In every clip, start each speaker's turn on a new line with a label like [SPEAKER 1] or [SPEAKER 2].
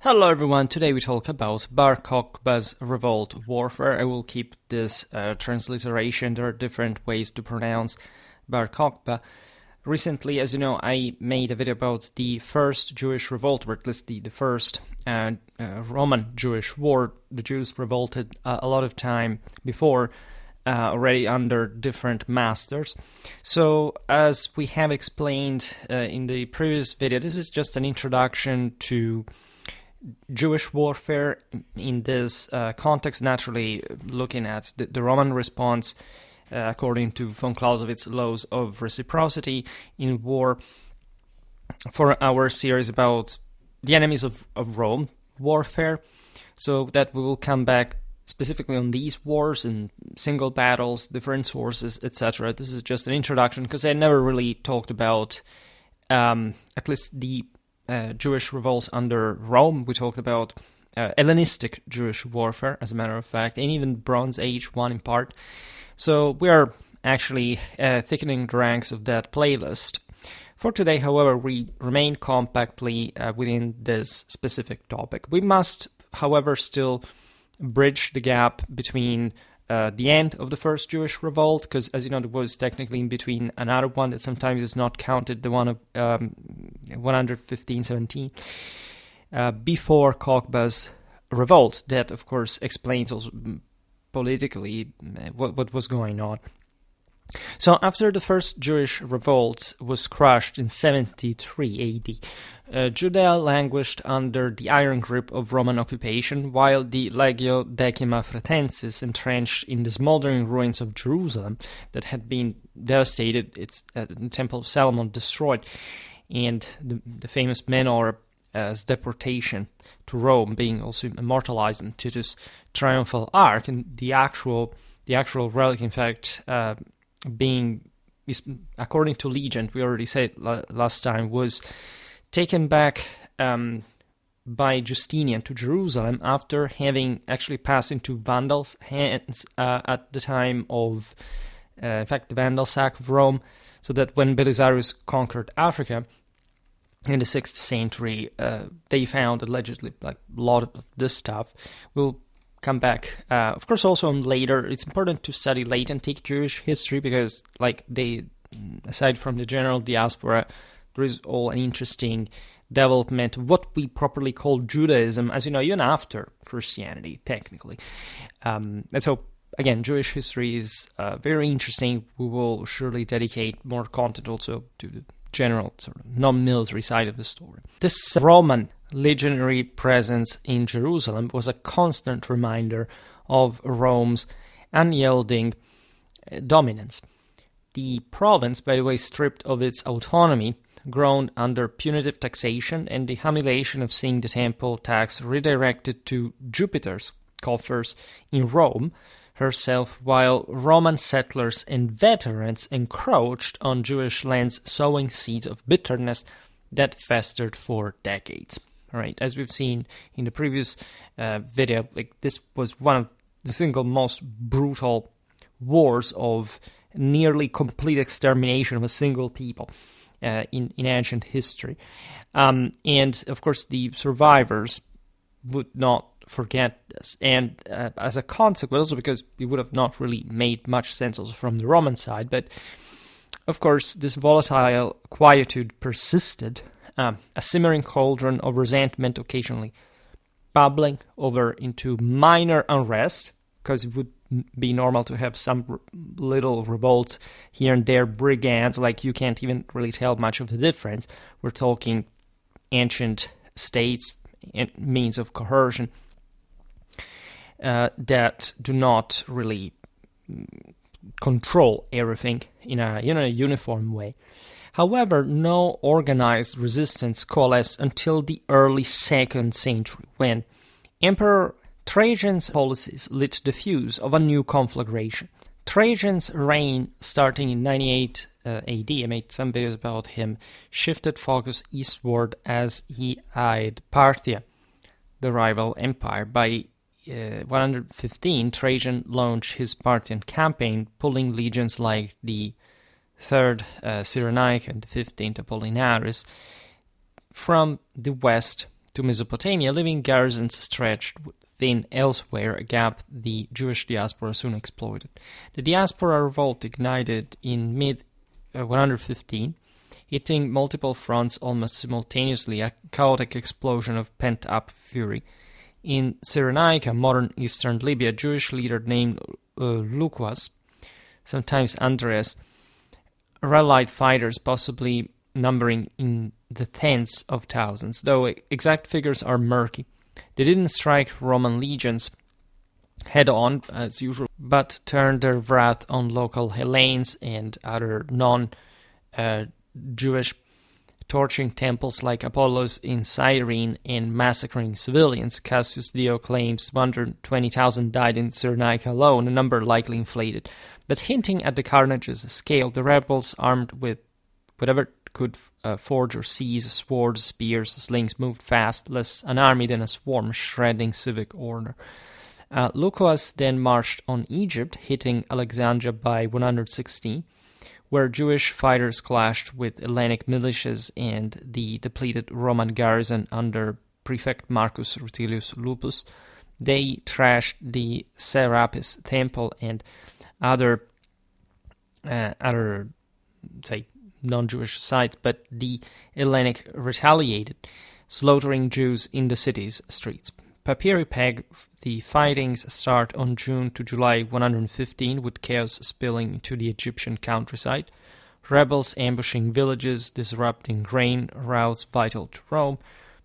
[SPEAKER 1] Hello everyone, today we talk about Bar Kokhba's revolt warfare. I will keep this transliteration. There are different ways to pronounce Bar Kokhba. Recently, as you know, I made a video about the first Jewish revolt, or at least the first Roman Jewish war. The Jews revolted a lot of time before, already under different masters. So, as we have explained in the previous video, this is just an introduction to Jewish warfare in this context, naturally looking at the Roman response according to von Clausewitz's laws of reciprocity in war, for our series about the enemies of Rome warfare, so that we will come back specifically on these wars and single battles, different sources, etc. This is just an introduction because I never really talked about at least the Jewish revolts under Rome. We talked about Hellenistic Jewish warfare, as a matter of fact, and even Bronze Age one in part. So we are actually thickening the ranks of that playlist. For today, however, we remain compactly within this specific topic. We must, however, still bridge the gap between the end of the first Jewish revolt, because, as you know, there was technically in between another one that sometimes is not counted, the one of 115-17, before Kokhba's revolt. That, of course, explains also politically what was going on. So after the first Jewish revolt was crushed in 73 AD, Judea languished under the iron grip of Roman occupation, while the Legio Decima Fretensis, entrenched in the smoldering ruins of Jerusalem that had been devastated, the Temple of Solomon destroyed, and the famous Menor as deportation to Rome being also immortalized in Titus' triumphal arch, and the actual relic, in fact, according to legend, we already said last time, was taken back by Justinian to Jerusalem after having actually passed into Vandals' hands at the time of, in fact, the Vandal sack of Rome, so that when Belisarius conquered Africa in the 6th century, they found allegedly like a lot of this stuff. We'll come back, of course, also on later. It's important to study late antique Jewish history because, like, aside from the general diaspora, there is all an interesting development of what we properly call Judaism, as you know, even after Christianity, technically. And so, again, Jewish history is very interesting. We will surely dedicate more content also to the general sort of non-military side of the story. This Roman legionary presence in Jerusalem was a constant reminder of Rome's unyielding dominance. The province, by the way, stripped of its autonomy, groaned under punitive taxation and the humiliation of seeing the temple tax redirected to Jupiter's coffers in Rome herself, while Roman settlers and veterans encroached on Jewish lands, sowing seeds of bitterness that festered for decades. All right, as we've seen in the previous video, like, this was one of the single most brutal wars of nearly complete extermination of a single people in ancient history. And, of course, the survivors would not forget this. And as a consequence, also because it would have not really made much sense also from the Roman side, but, of course, this volatile quietude persisted, a simmering cauldron of resentment occasionally bubbling over into minor unrest, because it would be normal to have some little revolt here and there, brigands, like you can't even really tell much of the difference. We're talking ancient states and means of coercion that do not really control everything in a uniform way. However, no organized resistance coalesced until the early 2nd century, when Emperor Trajan's policies lit the fuse of a new conflagration. Trajan's reign, starting in 98 AD, I made some videos about him, shifted focus eastward as he eyed Parthia, the rival empire. By 115, Trajan launched his Parthian campaign, pulling legions like the 3rd Cyrenaica and the 15th Apollinaris from the west to Mesopotamia, leaving garrisons stretched thin elsewhere, a gap the Jewish diaspora soon exploited. The diaspora revolt ignited in mid-115, hitting multiple fronts almost simultaneously, a chaotic explosion of pent-up fury. In Cyrenaica, modern eastern Libya, a Jewish leader named Lukas, sometimes Andreas, rallied fighters possibly numbering in the tens of thousands, though exact figures are murky. They didn't strike Roman legions head-on, as usual, but turned their wrath on local Hellenes and other non-Jewish, torching temples like Apollo's in Cyrene and massacring civilians. Cassius Dio claims 120,000 died in Cyrenaica alone, a number likely inflated. But hinting at the carnage's scale, the rebels, armed with whatever could forge or seize, swords, spears, slings, moved fast, less an army than a swarm, shredding civic order. Lukas then marched on Egypt, hitting Alexandria by 116, where Jewish fighters clashed with Hellenic militias and the depleted Roman garrison under Prefect Marcus Rutilius Lupus. They trashed the Serapis Temple and other non-Jewish sites, but the Hellenic retaliated, slaughtering Jews in the city's streets. Papyri peg the fightings start on June to July 115, with chaos spilling into the Egyptian countryside. Rebels ambushing villages, disrupting grain routes vital to Rome.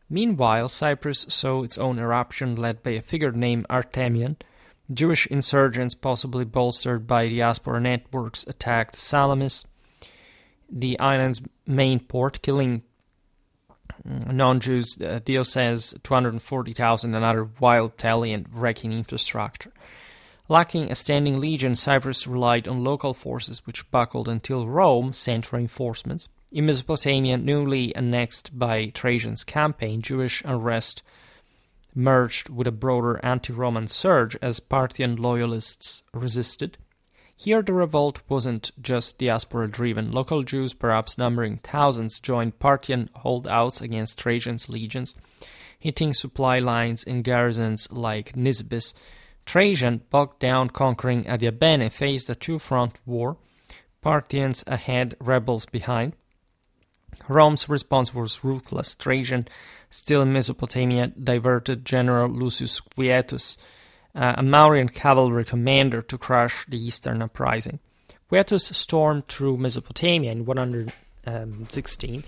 [SPEAKER 1] Meanwhile, Cyprus saw its own eruption led by a figure named Artemion. Jewish insurgents, possibly bolstered by diaspora networks, attacked Salamis, the island's main port, killing non-Jews. Dio says 240,000, another wild tally, and wrecking infrastructure. Lacking a standing legion, Cyprus relied on local forces, which buckled until Rome sent reinforcements. In Mesopotamia, newly annexed by Trajan's campaign, Jewish unrest merged with a broader anti-Roman surge as Parthian loyalists resisted. Here the revolt wasn't just diaspora-driven. Local Jews, perhaps numbering thousands, joined Parthian holdouts against Trajan's legions, hitting supply lines and garrisons like Nisibis. Trajan, bogged down conquering Adiabene, faced a two-front war, Parthians ahead, rebels behind. Rome's response was ruthless. Trajan, still in Mesopotamia, diverted General Lucius Quietus, a Mauryan cavalry commander, to crush the eastern uprising. Quietus stormed through Mesopotamia in 116,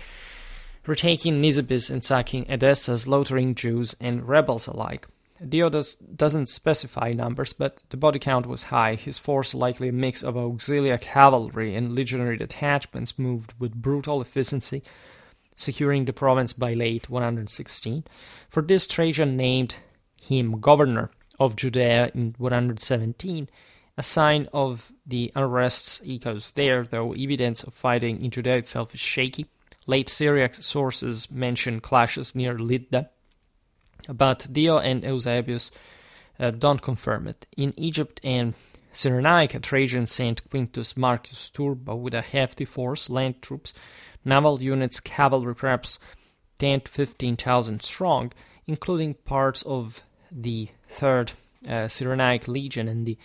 [SPEAKER 1] retaking Nisibis and sacking Edessa, slaughtering Jews and rebels alike. Diodos doesn't specify numbers, but the body count was high. His force, likely a mix of auxiliary cavalry and legionary detachments, moved with brutal efficiency, securing the province by late 116. For this, Trajan named him governor of Judea in 117, a sign of the unrest's echoes there, though evidence of fighting in Judea itself is shaky. Late Syriac sources mention clashes near Lydda, but Dio and Eusebius don't confirm it. In Egypt and Cyrenaica, Trajan sent Quintus Marcus Turbo with a hefty force, land troops, naval units, cavalry, perhaps 10 to 15,000 strong, including parts of the 3rd Cyrenaic Legion and the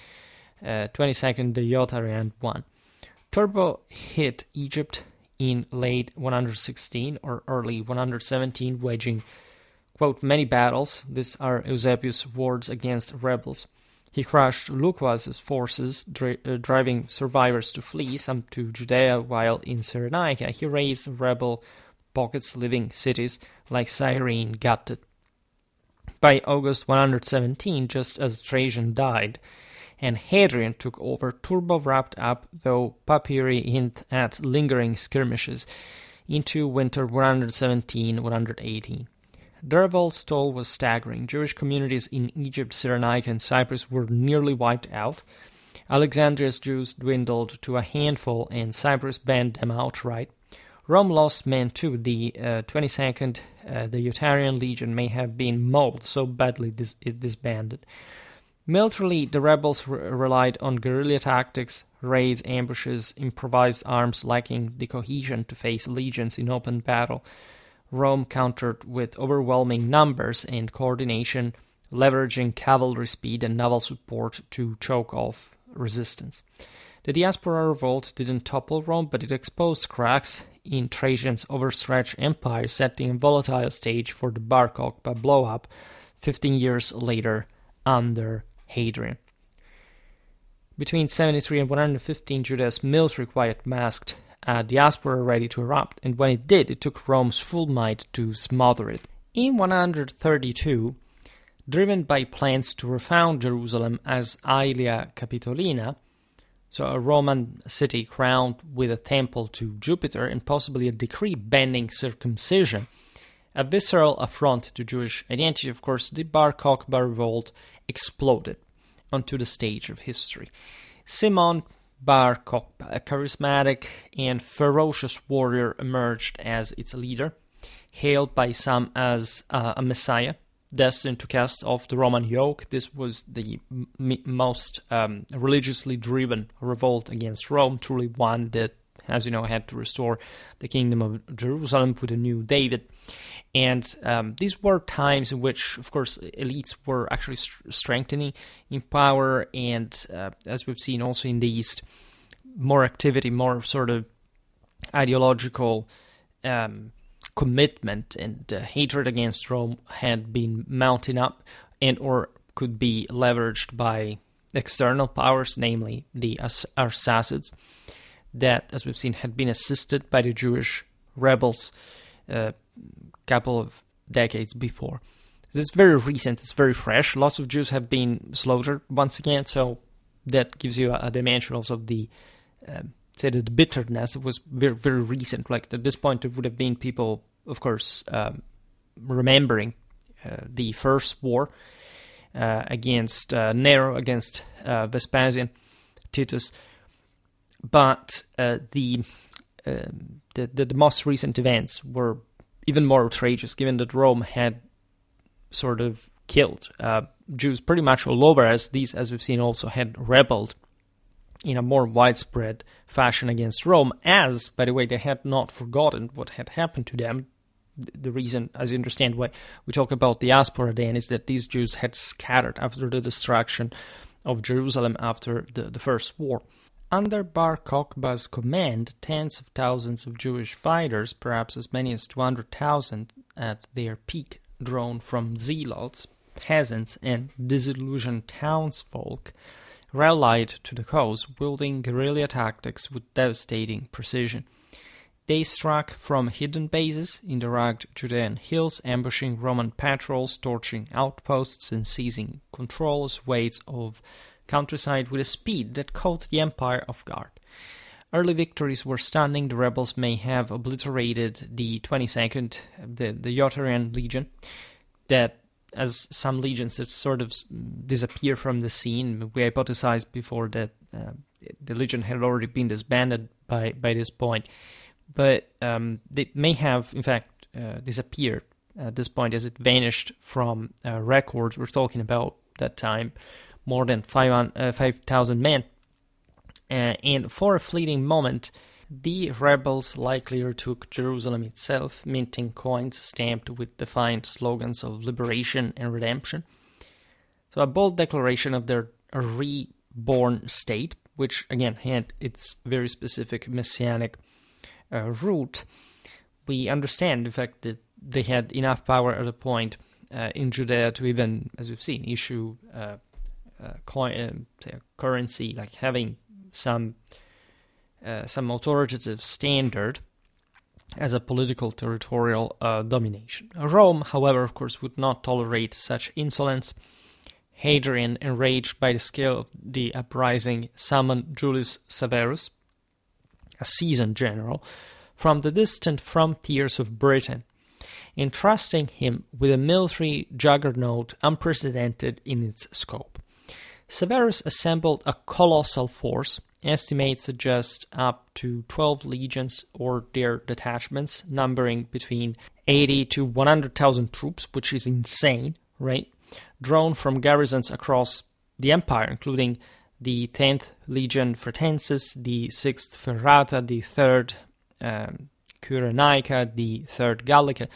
[SPEAKER 1] 22nd Diotarian one. Turbo hit Egypt in late 116 or early 117, waging, quote, many battles. These are Eusebius' words against rebels. He crushed Lucuas's forces, driving survivors to flee, some to Judea, while in Cyrenaica he razed rebel pockets, leaving cities like Cyrene gutted. By August 117, just as Trajan died and Hadrian took over, Turbo wrapped up, though papyri hint at lingering skirmishes, into winter 117-118. The revolt's toll was staggering. Jewish communities in Egypt, Cyrenaica, and Cyprus were nearly wiped out. Alexandria's Jews dwindled to a handful, and Cyprus banned them outright. Rome lost men too. The 22nd, the Eutarian Legion, may have been mauled, so badly it disbanded. Militarily, the rebels relied on guerrilla tactics, raids, ambushes, improvised arms, lacking the cohesion to face legions in open battle. Rome countered with overwhelming numbers and coordination, leveraging cavalry speed and naval support to choke off resistance. The diaspora revolt didn't topple Rome, but it exposed cracks in Trajan's overstretched empire, setting a volatile stage for the Bar Kokhba blow-up 15 years later under Hadrian. Between 73 and 115, Judea's military quiet masked a diaspora ready to erupt, and when it did, it took Rome's full might to smother it. In 132, driven by plans to refound Jerusalem as Aelia Capitolina, so a Roman city crowned with a temple to Jupiter and possibly a decree banning circumcision, a visceral affront to Jewish identity, of course, the Bar Kokhba revolt exploded onto the stage of history. Simon Bar Kokhba, a charismatic and ferocious warrior, emerged as its leader, hailed by some as a messiah, destined to cast off the Roman yoke. This was the most religiously driven revolt against Rome, truly one that, as you know, had to restore the kingdom of Jerusalem with a new David. And these were times in which, of course, elites were actually strengthening in power, and as we've seen also in the East, more activity, more sort of ideological commitment and hatred against Rome had been mounting up and or could be leveraged by external powers, namely the Arsacids, that, as we've seen, had been assisted by the Jewish rebels a couple of decades before. It's very recent, it's very fresh. Lots of Jews have been slaughtered once again, so that gives you a dimension also of the say that the bitterness was very, very recent. Like at this point, there would have been people, of course, remembering the first war against Nero, against Vespasian, Titus. But the most recent events were even more outrageous, given that Rome had sort of killed Jews pretty much all over, as these, as we've seen, also had rebelled in a more widespread fashion against Rome, as, by the way, they had not forgotten what had happened to them. The reason, as you understand why we talk about diaspora then, is that these Jews had scattered after the destruction of Jerusalem after the First War. Under Bar Kokhba's command, tens of thousands of Jewish fighters, perhaps as many as 200,000 at their peak, drawn from zealots, peasants, and disillusioned townsfolk, rallied to the cause, wielding guerrilla tactics with devastating precision. They struck from hidden bases in the rugged Judean hills, ambushing Roman patrols, torching outposts, and seizing control swathes of countryside with a speed that caught the empire off guard. Early victories were stunning. The rebels may have obliterated the 22nd, the Ioterian legion, that, as some legions that sort of disappear from the scene. We hypothesized before that the legion had already been disbanded by this point, but they may have, in fact, disappeared at this point, as it vanished from records. We're talking about that time more than 5,000 men. And for a fleeting moment, the rebels likely retook Jerusalem itself, minting coins stamped with defiant slogans of liberation and redemption. So a bold declaration of their reborn state, which again had its very specific messianic root. We understand, in fact, that they had enough power at a point in Judea to even, as we've seen, issue currency, like having some authoritative standard as a political territorial domination. Rome, however, of course, would not tolerate such insolence. Hadrian, enraged by the scale of the uprising, summoned Julius Severus, a seasoned general, from the distant frontiers of Britain, entrusting him with a military juggernaut unprecedented in its scope. Severus assembled a colossal force. Estimates suggest up to 12 legions or their detachments, numbering between 80 to 100,000 troops, which is insane, right? Drawn from garrisons across the empire, including the 10th Legion Fretensis, the 6th Ferrata, the 3rd Cyrenaica, the Third Gallica.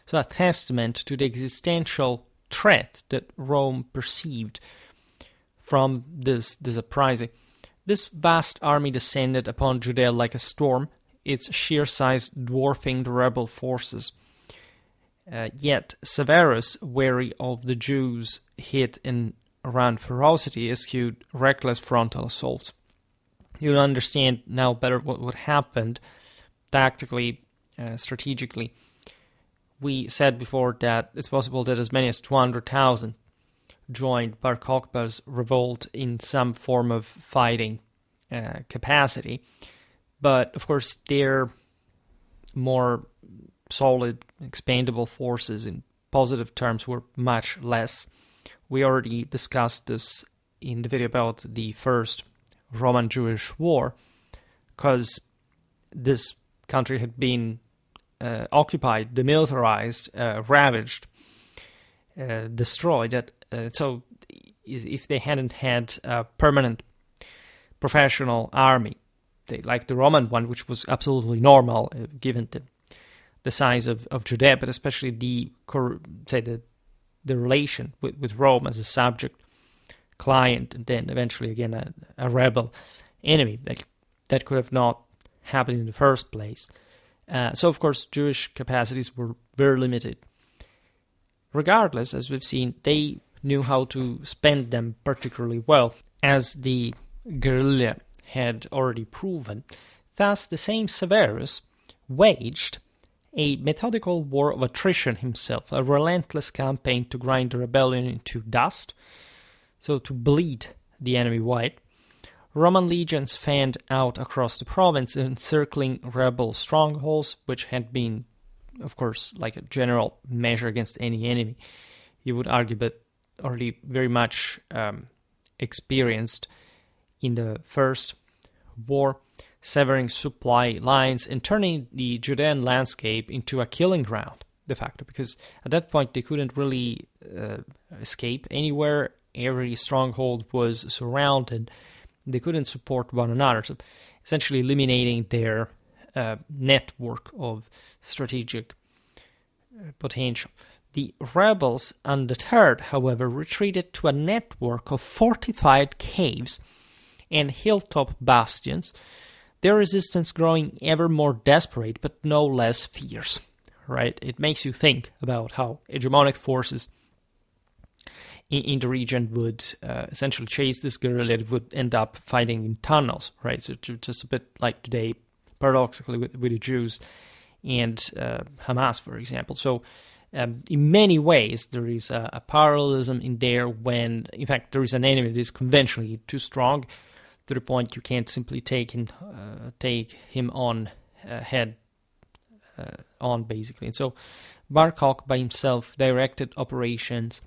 [SPEAKER 1] So a testament to the existential threat that Rome perceived from this uprising. This vast army descended upon Judea like a storm, its sheer size dwarfing the rebel forces. Yet Severus, wary of the Jews' hit and run ferocity, eschewed reckless frontal assaults. You'll understand now better what happened tactically, strategically. We said before that it's possible that as many as 200,000 joined Bar Kokhba's revolt in some form of fighting capacity. But, of course, their more solid, expandable forces in positive terms were much less. We already discussed this in the video about the First Roman-Jewish War, because this country had been occupied, demilitarized, ravaged, destroyed. So if they hadn't had a permanent professional army, like the Roman one, which was absolutely normal given the size of Judea, but especially the relation with Rome as a subject, client, and then eventually again a rebel enemy, that could have not happened in the first place. So of course Jewish capacities were very limited. Regardless, as we've seen, they knew how to spend them particularly well, as the guerrilla had already proven. Thus, the same Severus waged a methodical war of attrition himself, a relentless campaign to grind the rebellion into dust, so to bleed the enemy white. Roman legions fanned out across the province, encircling rebel strongholds, which had been, of course, like a general measure against any enemy, you would argue, but already very much experienced in the first war, severing supply lines and turning the Judean landscape into a killing ground, de facto, because at that point they couldn't really escape anywhere. Every stronghold was surrounded. They couldn't support one another, so essentially eliminating their network of strategic potential. The rebels, undeterred, however, retreated to a network of fortified caves and hilltop bastions, their resistance growing ever more desperate but no less fierce. Right? It makes you think about how hegemonic forces in the region would essentially chase this guerrilla that would end up fighting in tunnels, right? So just a bit like today, paradoxically, with the Jews and Hamas, for example. So in many ways, there is a parallelism in there when, in fact, there is an enemy that is conventionally too strong to the point you can't simply take him on head on, basically. And so Bar Kokhba himself directed operations,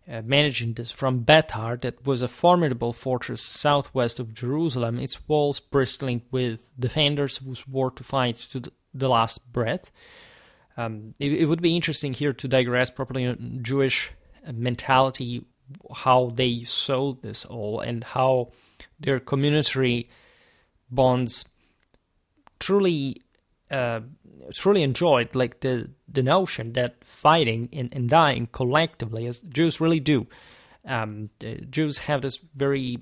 [SPEAKER 1] managing this from Bethar, that was a formidable fortress southwest of Jerusalem, its walls bristling with defenders who swore to fight to the last breath. It would be interesting here to digress properly on Jewish mentality, how they saw this all, and how their community bonds truly enjoyed, like the notion that fighting and dying collectively, as Jews really do. The Jews have this very,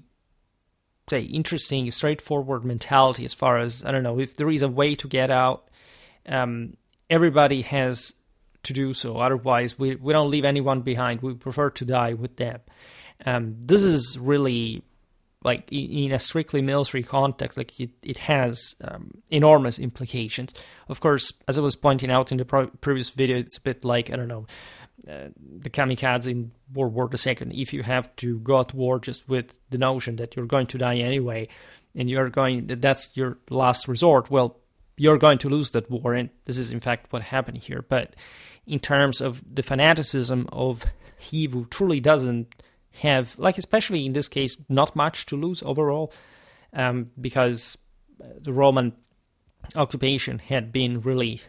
[SPEAKER 1] interesting, straightforward mentality as far as, I don't know, if there is a way to get out, everybody has to do so. Otherwise, we don't leave anyone behind. We prefer to die with them. This is really, like, in a strictly military context, like, it has enormous implications. Of course, as I was pointing out in the previous video, it's a bit like, I don't know, the kamikaze in World War II. If you have to go to war just with the notion that you're going to die anyway, and that's your last resort, well, you're going to lose that war, and this is in fact what happened here. But in terms of the fanaticism of he who truly doesn't have, like, especially in this case, not much to lose overall, because the Roman occupation had been really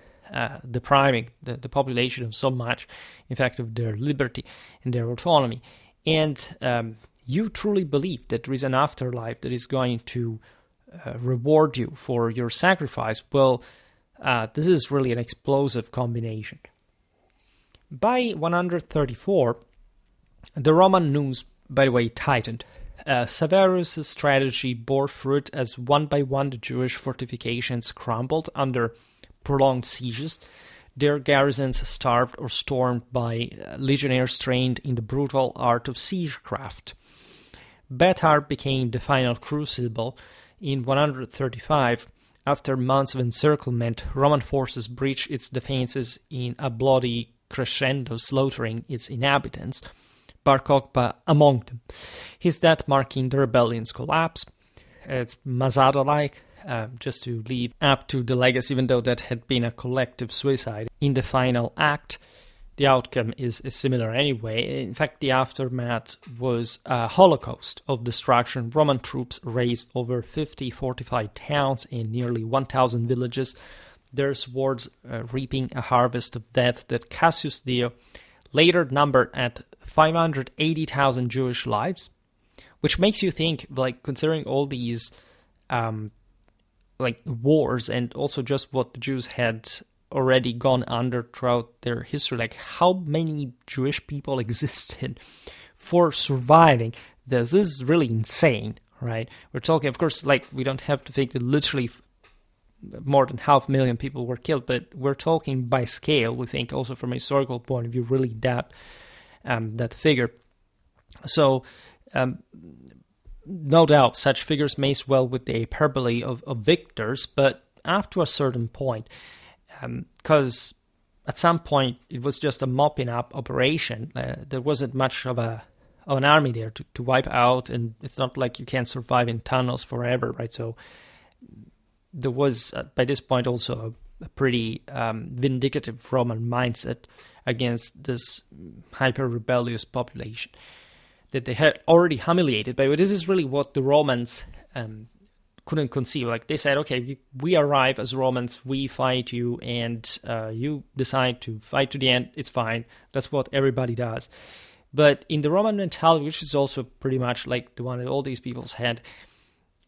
[SPEAKER 1] depriving the population of so much, in fact, of their liberty and their autonomy. And you truly believe that there is an afterlife that is going to reward you for your sacrifice. Well, This is really an explosive combination. By 134, the Roman news, by the way, tightened. Severus' strategy bore fruit as one by one the Jewish fortifications crumbled under prolonged sieges, their garrisons starved or stormed by legionnaires trained in the brutal art of siegecraft. Betar became the final crucible. In 135, after months of encirclement, Roman forces breached its defenses in a bloody crescendo, slaughtering its inhabitants, Bar Kokhba among them. His death marking the rebellion's collapse. It's Masada-like, just to leave up to the legacy, even though that had been a collective suicide. In the final act, the outcome is similar anyway. In fact, the aftermath was a holocaust of destruction. Roman troops razed over 50 fortified towns and nearly 1,000 villages, their swords reaping a harvest of death that Cassius Dio later numbered at 580,000 Jewish lives, which makes you think, like, considering all these wars and also just what the Jews had already gone under throughout their history, like how many Jewish people existed for surviving this. This is really insane, right? We're talking, of course, like, we don't have to think that literally more than 500,000 people were killed, but we're talking by scale. We think also from a historical point of view, really that figure. So no doubt such figures may swell with the hyperbole of victors, but up to a certain point, because at some point it was just a mopping up operation. There wasn't much of an army there to wipe out, and it's not like you can survive in tunnels forever, right? So there was, by this point, also a pretty vindicative Roman mindset against this hyper-rebellious population that they had already humiliated. But this is really what the Romans couldn't conceive. Like, they said, okay, we arrive as Romans, we fight you, and you decide to fight to the end, it's fine. That's what everybody does. But in the Roman mentality, which is also pretty much like the one that all these peoples had,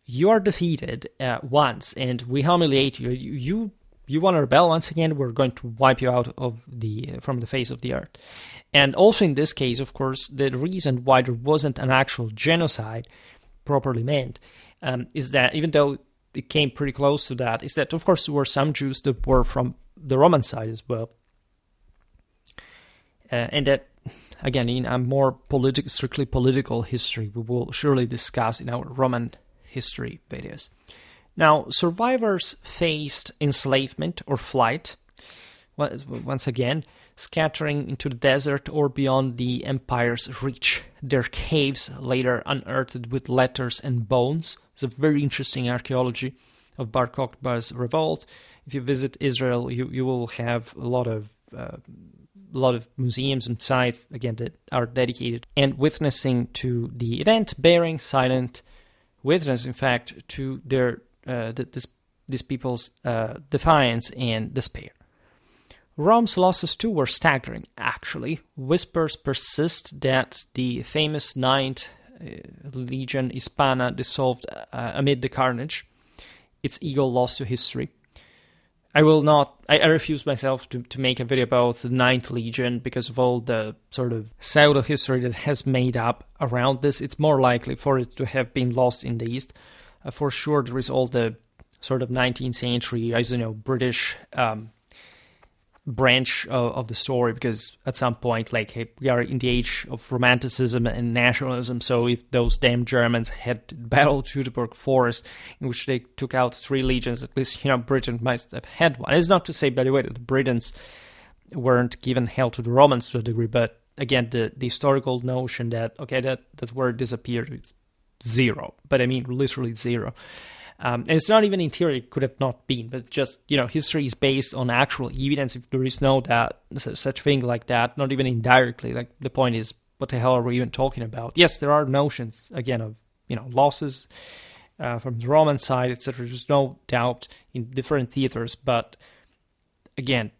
[SPEAKER 1] you are defeated once, and we humiliate you. You want to rebel once again, we're going to wipe you out of from the face of the earth. And also in this case, of course, the reason why there wasn't an actual genocide properly meant is that, even though it came pretty close to that, is that, of course, there were some Jews that were from the Roman side as well. And that, again, in a more strictly political history, we will surely discuss in our Roman history videos. Now, survivors faced enslavement or flight, once again, scattering into the desert or beyond the empire's reach. Their caves later unearthed with letters and bones. It's a very interesting archaeology of Bar Kokhba's revolt. If you visit Israel, you will have a lot of museums and sites, again, that are dedicated and witnessing to the event, bearing silent witness, in fact, to their this people's defiance and despair. Rome's losses too were staggering, actually. Whispers persist that the famous 9th Legion Hispana dissolved amid the carnage, its eagle lost to history. I refuse myself to make a video about the 9th Legion because of all the sort of pseudo-history that has made up around this. It's more likely for it to have been lost in the East. For sure, there is all the sort of 19th century, British branch of the story, because at some point, like, hey, we are in the age of romanticism and nationalism, so if those damn Germans had battled Teutoburg Forest, in which they took out 3 legions, at least, Britain must have had one. It's not to say, by the way, that the Britons weren't given hell to the Romans to a degree, but again, the historical notion that, okay, that's where it disappeared, it's zero. But I mean, literally zero. And it's not even in theory, it could have not been, but just, history is based on actual evidence. If there is no such thing like that, not even indirectly, like, the point is, what the hell are we even talking about? Yes, there are notions, again, of, losses from the Roman side, etc. There's no doubt in different theaters, but again,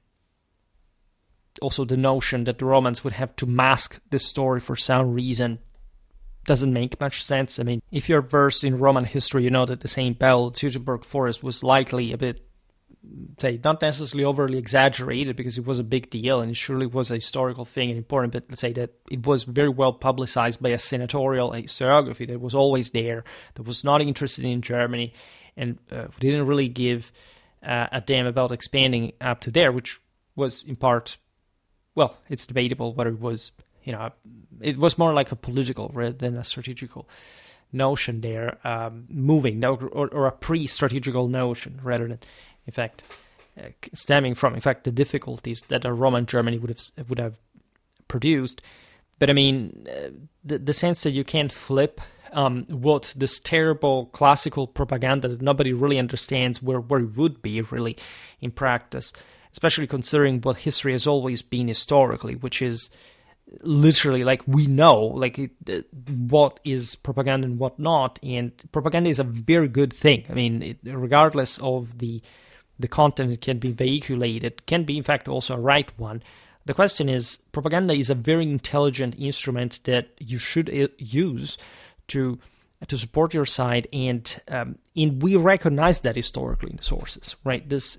[SPEAKER 1] also the notion that the Romans would have to mask this story for some reason doesn't make much sense. I mean, if you're versed in Roman history, you know that the same battle, Teutoburg Forest, was likely a bit say, not necessarily overly exaggerated because it was a big deal and it surely was a historical thing and important, but let's say that it was very well publicized by a senatorial historiography that was always there, that was not interested in Germany, and didn't really give a damn about expanding up to there, which was in part, well, it's debatable whether it was, it was more like a political rather than a strategical notion there, moving, or a pre-strategical notion rather than, in fact, stemming from, in fact, the difficulties that a Roman Germany would have produced. But I mean, the sense that you can't flip what this terrible classical propaganda that nobody really understands where it would be really in practice, especially considering what history has always been historically, which is literally, like, we know, like, what is propaganda and what not, and propaganda is a very good thing. I mean, regardless of the content that can be vehiculated, can be, in fact, also a right one. The question is, propaganda is a very intelligent instrument that you should use to support your side, and we recognize that historically in the sources, right? This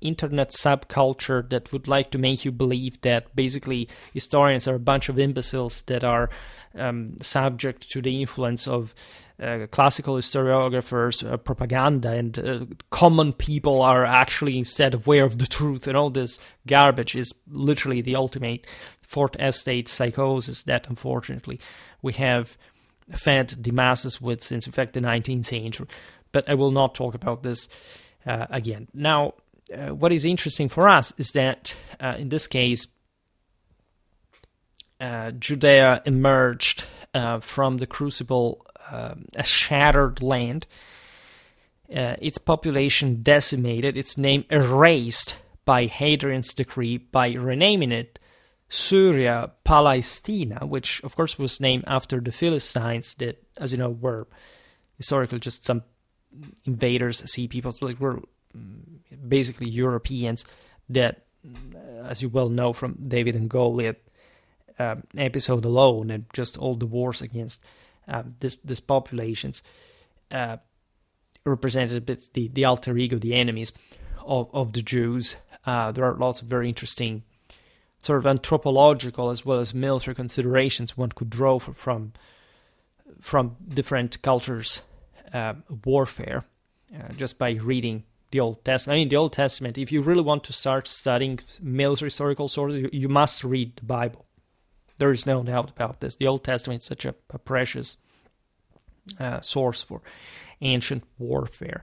[SPEAKER 1] internet subculture that would like to make you believe that basically historians are a bunch of imbeciles that are subject to the influence of classical historiographers, propaganda, and common people are actually instead aware of the truth, and all this garbage is literally the ultimate fourth estate psychosis that unfortunately we have fed the masses with since, in fact, the 19th century. But I will not talk about this again. Now, what is interesting for us is that, in this case, Judea emerged from the crucible a shattered land, its population decimated, its name erased by Hadrian's decree by renaming it Syria Palestina, which of course was named after the Philistines that, as you know, were historically just some invaders, sea people, like were basically Europeans that, as you well know from David and Goliath episode alone, and just all the wars against this populations represented a bit the alter ego, the enemies of the Jews. There are lots of very interesting sort of anthropological as well as military considerations one could draw from different cultures' warfare just by reading the Old Testament. I mean, the Old Testament, if you really want to start studying military historical sources, you must read the Bible. There is no doubt about this. The Old Testament is such a precious source for ancient warfare,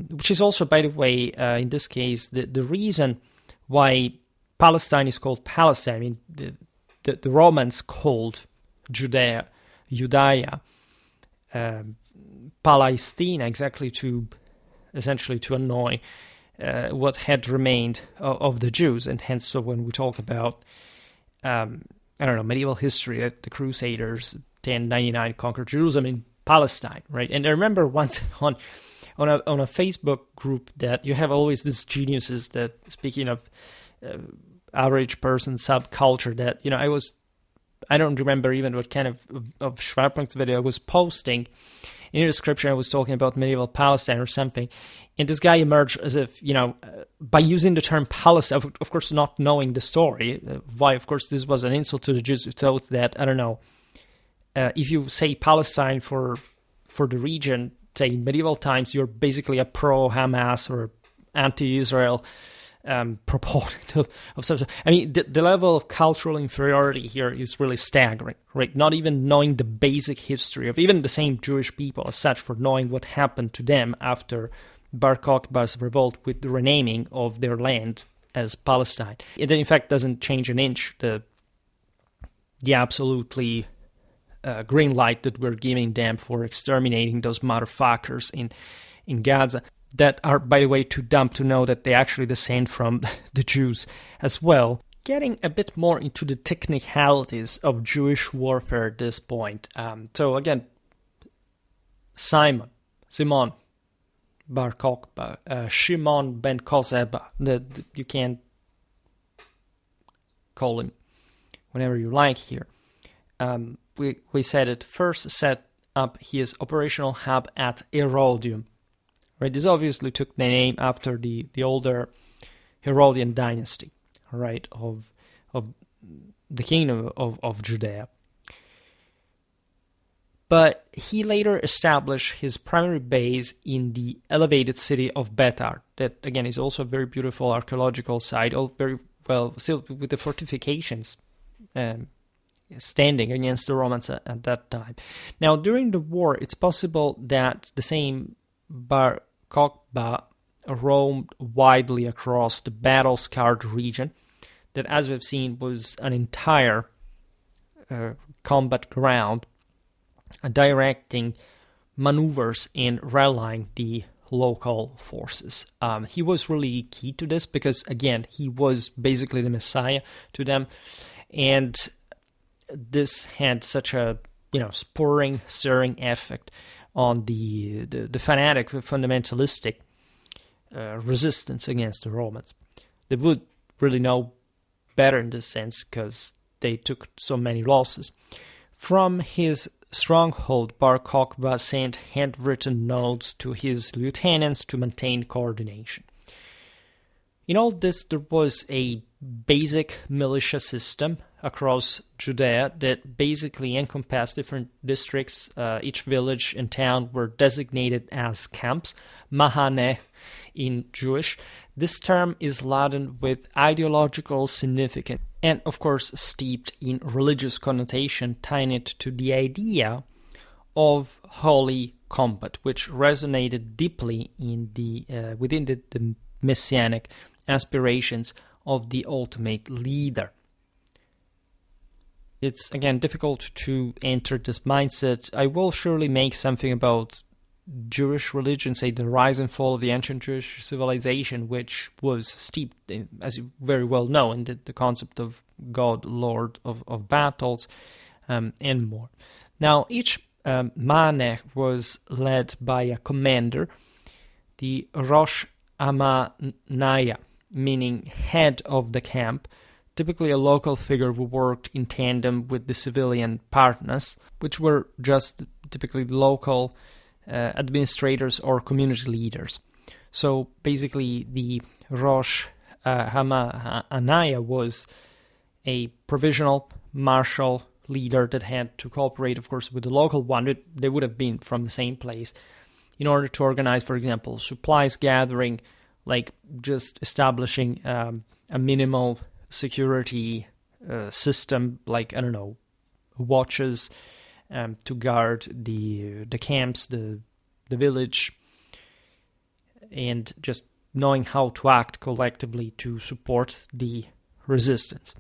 [SPEAKER 1] which is also, by the way, in this case, the reason why Palestine is called Palestine. I mean, the Romans called Judea, Palestina, exactly essentially to annoy what had remained of the Jews, and hence, so when we talk about medieval history, the Crusaders, 1099 conquered Jerusalem in Palestine, right? And I remember once on a Facebook group that you have always these geniuses that, speaking of average person subculture, that, I don't remember even what kind of Schwerpunkt video I was posting. In the description, I was talking about medieval Palestine or something, and this guy emerged as if, by using the term Palestine, of course not knowing the story, why, of course, this was an insult to the Jews who thought that, I don't know, if you say Palestine for the region, say in medieval times, you're basically a pro-Hamas or anti-Israel proponent of some sort. I mean, the level of cultural inferiority here is really staggering, right? Not even knowing the basic history of even the same Jewish people as such, for knowing what happened to them after Bar Kokhba's revolt with the renaming of their land as Palestine. It, in fact, doesn't change an inch the absolutely green light that we're giving them for exterminating those motherfuckers in Gaza, that are, by the way, too dumb to know that they actually descend from the Jews as well. Getting a bit more into the technicalities of Jewish warfare at this point. So again, Simon Bar Kokhba, Shimon ben Kokhba, you can call him whenever you like here. We said it first set up his operational hub at Herodium, right? This obviously took the name after the older Herodian dynasty, right, of the kingdom of Judea. But he later established his primary base in the elevated city of Betar. That, again, is also a very beautiful archaeological site, all very well, still with the fortifications standing against the Romans at that time. Now, during the war, it's possible that the same Bar Kokhba roamed widely across the battle-scarred region, that, as we've seen, was an entire combat ground, directing maneuvers and rallying the local forces. He was really key to this because, again, he was basically the messiah to them, and this had such a spurring, stirring effect on the fanatic, fundamentalistic resistance against the Romans. They would really know better in this sense because they took so many losses. From his stronghold, Bar Kokhba sent handwritten notes to his lieutenants to maintain coordination. In all this, there was a basic militia system across Judea that basically encompassed different districts. Each village and town were designated as camps, mahaneh in Jewish. This term is laden with ideological significance and, of course, steeped in religious connotation, tying it to the idea of holy combat, which resonated deeply in within the messianic aspirations of the ultimate leader. It's, again, difficult to enter this mindset. I will surely make something about Jewish religion, say the rise and fall of the ancient Jewish civilization, which was steeped, in, as you very well know, in the concept of God, Lord of battles, and more. Now, each maneh was led by a commander, the Rosh Amanaya, meaning head of the camp, typically a local figure who worked in tandem with the civilian partners, which were just typically local administrators or community leaders. So basically the Rosh Hamanaya was a provisional martial leader that had to cooperate, of course, with the local one. They would have been from the same place in order to organize, for example, supplies gathering, like just establishing a minimal security system, like, I don't know, watches to guard the camps, the village, and just knowing how to act collectively to support the resistance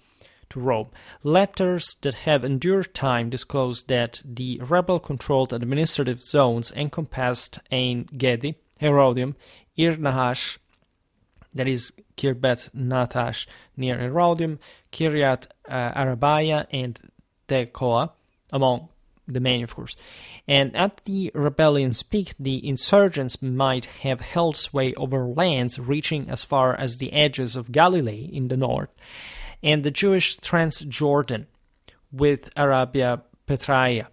[SPEAKER 1] to Rome. Letters that have endured time disclose that the rebel-controlled administrative zones encompassed Ein Gedi, Herodium, Ir Nahash, that is Kirbeth Natash near Herodium, Kiryat Arabaya, and Tekoa, among the many, of course. And at the rebellion's peak, the insurgents might have held sway over lands reaching as far as the edges of Galilee in the north, and the Jewish Transjordan, with Arabia Petraea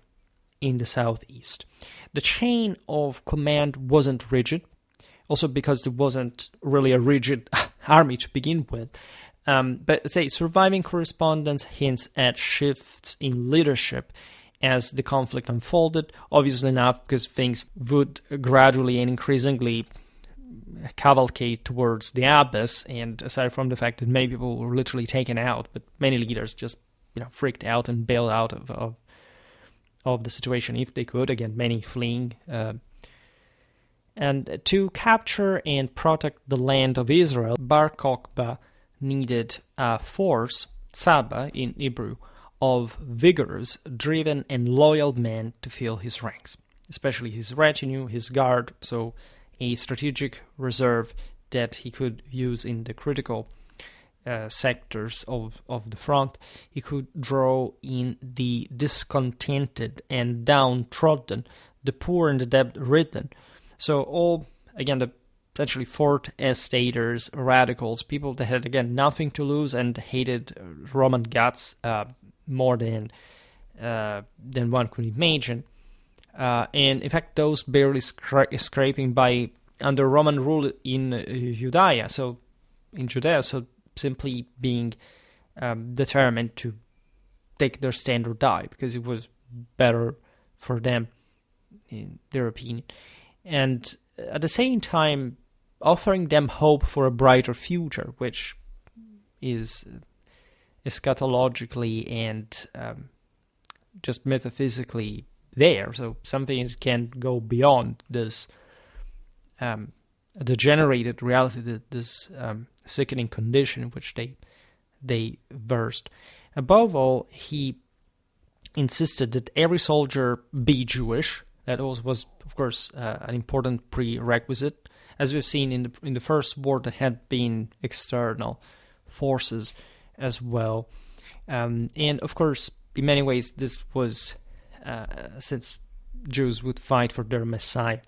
[SPEAKER 1] in the southeast. The chain of command wasn't rigid, also because there wasn't really a rigid army to begin with. But say surviving correspondence hints at shifts in leadership as the conflict unfolded, obviously not because things would gradually and increasingly cavalcade towards the abyss, and aside from the fact that many people were literally taken out, but many leaders just freaked out and bailed out of the situation if they could, again, many fleeing. And to capture and protect the land of Israel, Bar Kokhba needed a force, tzaba in Hebrew, of vigorous, driven, and loyal men to fill his ranks, especially his retinue, his guard, so a strategic reserve that he could use in the critical sectors of the front. He could draw in the discontented and downtrodden, the poor and the debt-ridden. So all, again, the essentially fourth estaters, radicals, people that had, again, nothing to lose and hated Roman gods more than one could imagine. And in fact, those barely scraping by under Roman rule in Judea, so simply being determined to take their stand or die, because it was better for them, in their opinion. And at the same time, offering them hope for a brighter future, which is eschatologically and just metaphysically there. So something that can go beyond this degenerated reality, this sickening condition in which they versed. Above all, he insisted that every soldier be Jewish. That was, of course, an important prerequisite. As we've seen in the first war, there had been external forces as well. And of course, in many ways, this was since Jews would fight for their Messiah.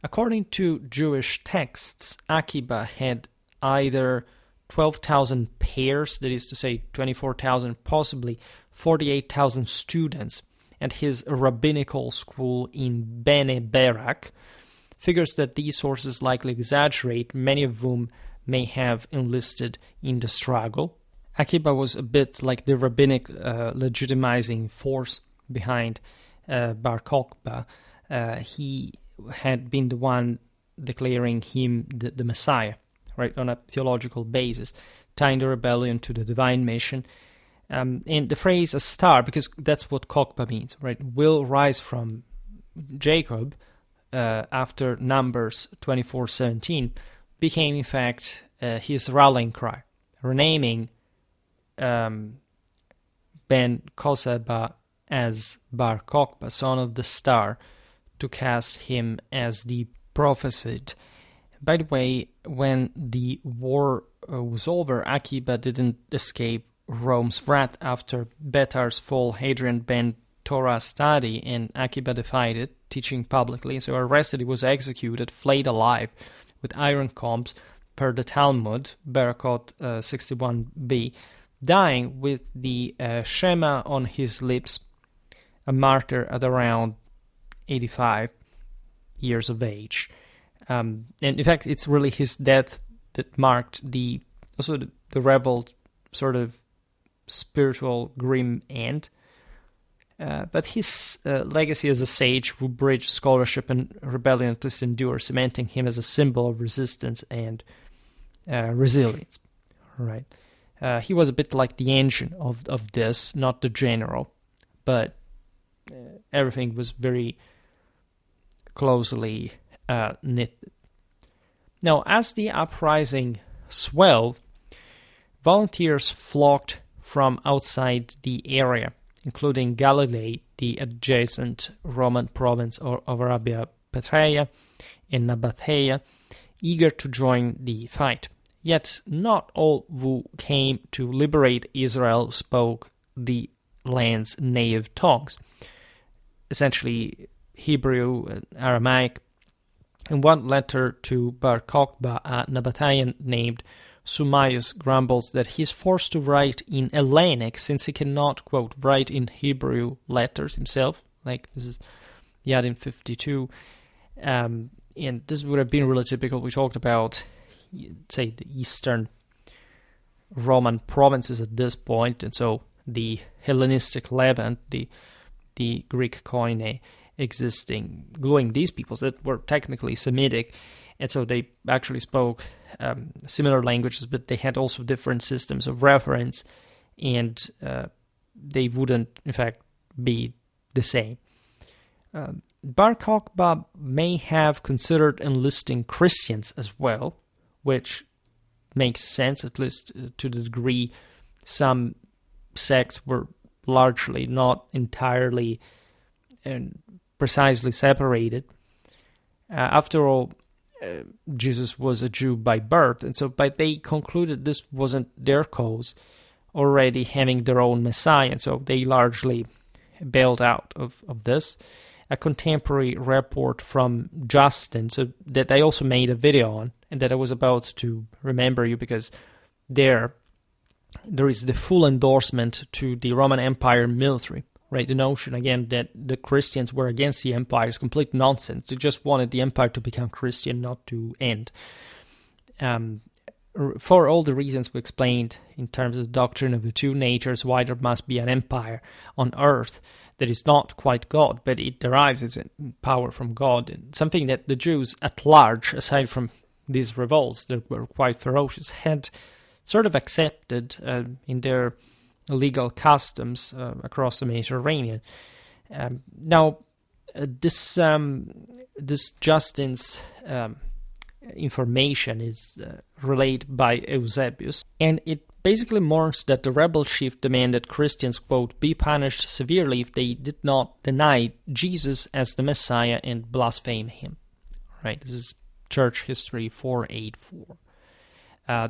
[SPEAKER 1] According to Jewish texts, Akiba had either 12,000 pairs, that is to say 24,000, possibly 48,000 students at his rabbinical school in Bene Berak. Figures that these sources likely exaggerate, many of whom may have enlisted in the struggle. Akiba was a bit like the rabbinic legitimizing force behind Bar Kokhba. He had been the one declaring him the Messiah, right, on a theological basis, tying the rebellion to the divine mission. And the phrase "a star," because that's what Kokhba means, right, will rise from Jacob after Numbers 24:17, became in fact his rallying cry, renaming Ben Kokhba as Bar Kokhba, son of the star, to cast him as the prophesied. By the way, when the war was over, Akiba didn't escape Rome's wrath. After Bethar's fall, Hadrian banned Torah study, and Akiba defied it, teaching publicly. So arrested, he was executed, flayed alive with iron combs, per the Talmud, Berakot 61b, dying with the Shema on his lips, a martyr at around 85 years of age. And in fact, it's really his death that marked the revolt sort of spiritual grim end. But his legacy as a sage who bridged scholarship and rebellion to endure, cementing him as a symbol of resistance and resilience. Right? He was a bit like the engine of this, not the general, but everything was very closely knit. Now, as the uprising swelled, volunteers flocked from outside the area, including Galilee, the adjacent Roman province of Arabia Petraea and Nabatea, eager to join the fight. Yet not all who came to liberate Israel spoke the land's native tongues, essentially Hebrew, Aramaic. In one letter to Bar Kokhba, a Nabatean named Sumaius grumbles that he is forced to write in Hellenic since he cannot, quote, write in Hebrew letters himself. Like, this is Yadim 52. And this would have been really typical. We talked about, say, the Eastern Roman provinces at this point, and so the Hellenistic Levant, the Greek Koine existing, gluing these peoples that were technically Semitic, and so they actually spoke similar languages, but they had also different systems of reference, and they wouldn't, in fact, be the same. Bar Kokhba may have considered enlisting Christians as well, which makes sense, at least to the degree some sects were largely, not entirely and precisely separated. After all, Jesus was a Jew by birth, and so but they concluded this wasn't their cause, already having their own Messiah, and so they largely bailed out of this. A contemporary report from Justin, so that I also made a video on, and that I was about to remember you, because there is the full endorsement to the Roman Empire military, right? The notion, again, that the Christians were against the empire is complete nonsense. They just wanted the empire to become Christian, not to end. For all the reasons we explained in terms of the doctrine of the two natures, why there must be an empire on earth that is not quite God, but it derives its power from God, and something that the Jews at large, aside from these revolts that were quite ferocious, had sort of accepted in their legal customs across the Mediterranean. Now, this Justin's information is relayed by Eusebius, and it basically mourns that the rebel chief demanded Christians, quote, be punished severely if they did not deny Jesus as the Messiah and blaspheme him. Right, this is Church History 484.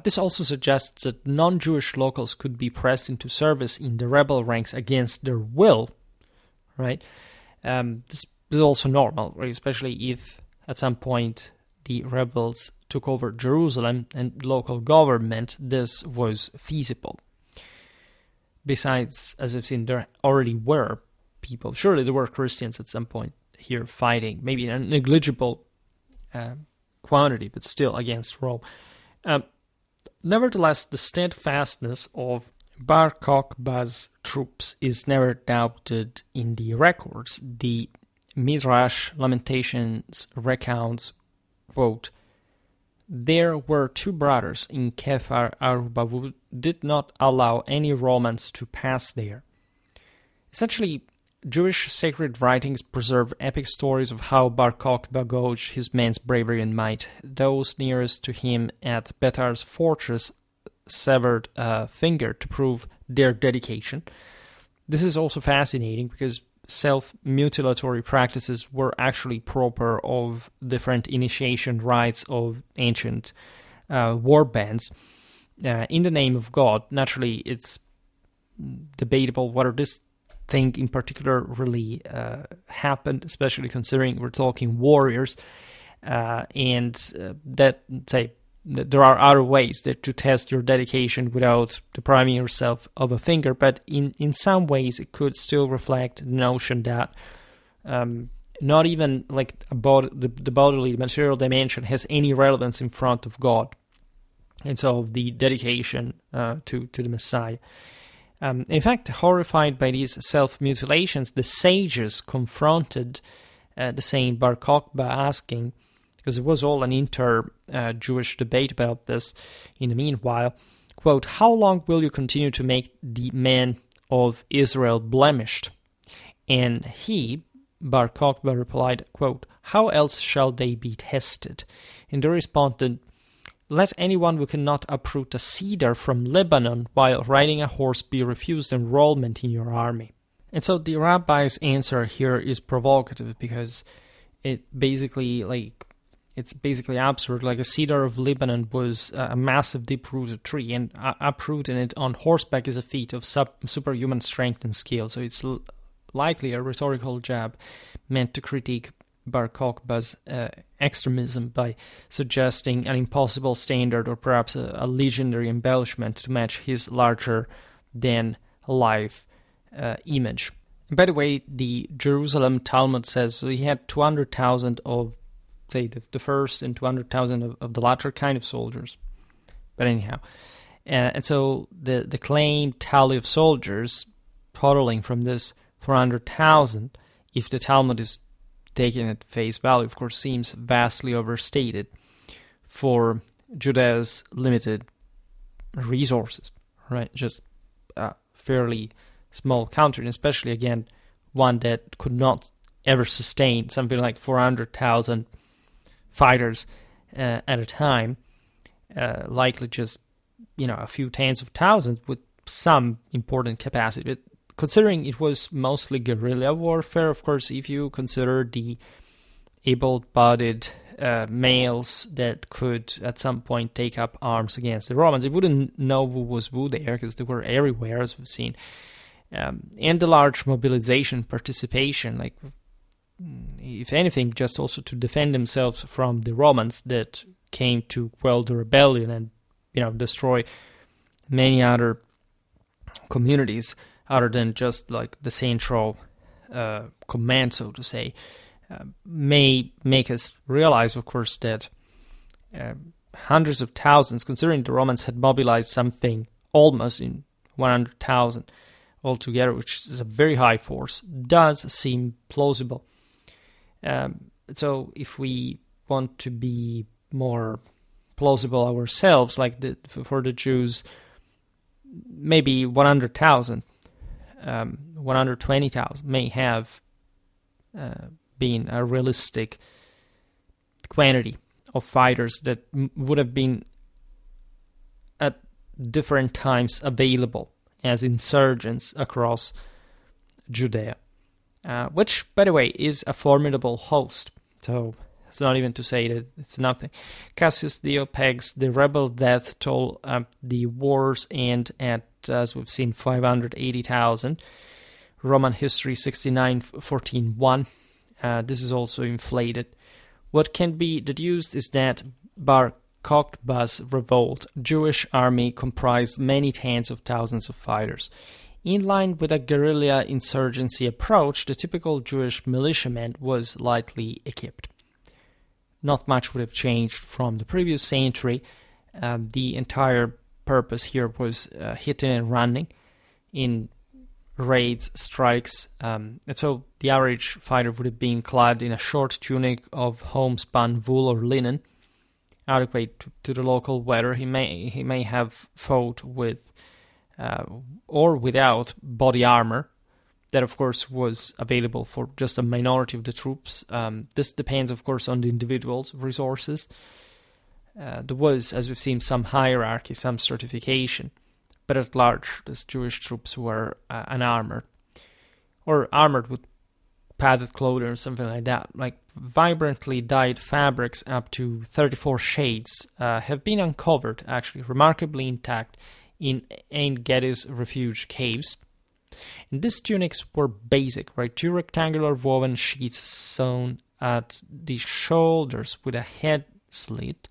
[SPEAKER 1] This also suggests that non-Jewish locals could be pressed into service in the rebel ranks against their will, right? This is also normal, right? Especially if at some point the rebels took over Jerusalem and local government, this was feasible. Besides, as we've seen, there already were people, surely there were Christians at some point here fighting, maybe in a negligible quantity, but still against Rome. Nevertheless, the steadfastness of Bar Kokhba's troops is never doubted in the records. The Midrash Lamentations recounts, quote, there were two brothers in Kefar Aruba who did not allow any Romans to pass there. Essentially, Jewish sacred writings preserve epic stories of how Bar Kokhba gauged his men's bravery and might. Those nearest to him at Bethar's fortress severed a finger to prove their dedication. This is also fascinating because self-mutilatory practices were actually proper of different initiation rites of ancient war bands in the name of God. Naturally, it's debatable whether this thing in particular really happened, especially considering we're talking warriors, and that, say, there are other ways to test your dedication without depriving yourself of a finger, but in some ways it could still reflect the notion that not even like about the bodily material dimension has any relevance in front of God, and so the dedication to the Messiah. In fact, horrified by these self-mutilations, the sages confronted the saint Bar Kokhba, asking, because it was all an inter-Jewish debate about this in the meanwhile, quote, how long will you continue to make the men of Israel blemished? And he, Bar Kokhba, replied, quote, how else shall they be tested? And they responded, let anyone who cannot uproot a cedar from Lebanon while riding a horse be refused enrollment in your army. And so the rabbi's answer here is provocative because it's basically absurd. Like a cedar of Lebanon was a massive deep-rooted tree, and uprooting it on horseback is a feat of superhuman strength and skill. So it's likely a rhetorical jab meant to critique Bar Kokhba's extremism by suggesting an impossible standard or perhaps a legendary embellishment to match his larger-than-life image. And by the way, the Jerusalem Talmud says so he had 200,000 of, say, the first and 200,000 of the latter kind of soldiers. But anyhow, and so the claimed tally of soldiers totaling from this 400,000, if the Talmud is taken at face value, of course, seems vastly overstated for Judea's limited resources, right? Just a fairly small country, and especially, again, one that could not ever sustain something like 400,000 fighters at a time, likely just, a few tens of thousands with some important capacity. But considering it was mostly guerrilla warfare, of course, if you consider the able-bodied males that could at some point take up arms against the Romans, they wouldn't know who was who there because they were everywhere, as we've seen. And the large mobilization participation, like, if anything, just also to defend themselves from the Romans that came to quell the rebellion and, destroy many other communities other than just like the central command, so to say, may make us realize, of course, that hundreds of thousands, considering the Romans had mobilized something almost in 100,000 altogether, which is a very high force, does seem plausible. So if we want to be more plausible ourselves, like for the Jews, maybe 100,000, 120,000 may have been a realistic quantity of fighters that would have been at different times available as insurgents across Judea, which, by the way, is a formidable host. So it's not even to say that it's nothing. Cassius Dio pegs the rebel death toll at the war's end at, as we've seen, 580,000. Roman history 69:14:1. This is also inflated. What can be deduced is that Bar Kokhba's revolt Jewish army comprised many tens of thousands of fighters. In line with a guerrilla insurgency approach, the typical Jewish militiaman was lightly equipped. Not much would have changed from the previous century. The entire purpose here was hitting and running in raids, strikes, and so the average fighter would have been clad in a short tunic of homespun wool or linen, adequate to the local weather. He may have fought with or without body armor. That, of course, was available for just a minority of the troops. This depends, of course, on the individual's resources. There was, as we've seen, some hierarchy, some stratification, but at large, the Jewish troops were unarmored, or armored with padded clothing or something like that. Like vibrantly dyed fabrics up to 34 shades have been uncovered, actually, remarkably intact in Ein Gedi's refuge caves. And these tunics were basic, right? 2 rectangular woven sheets sewn at the shoulders with a head slit.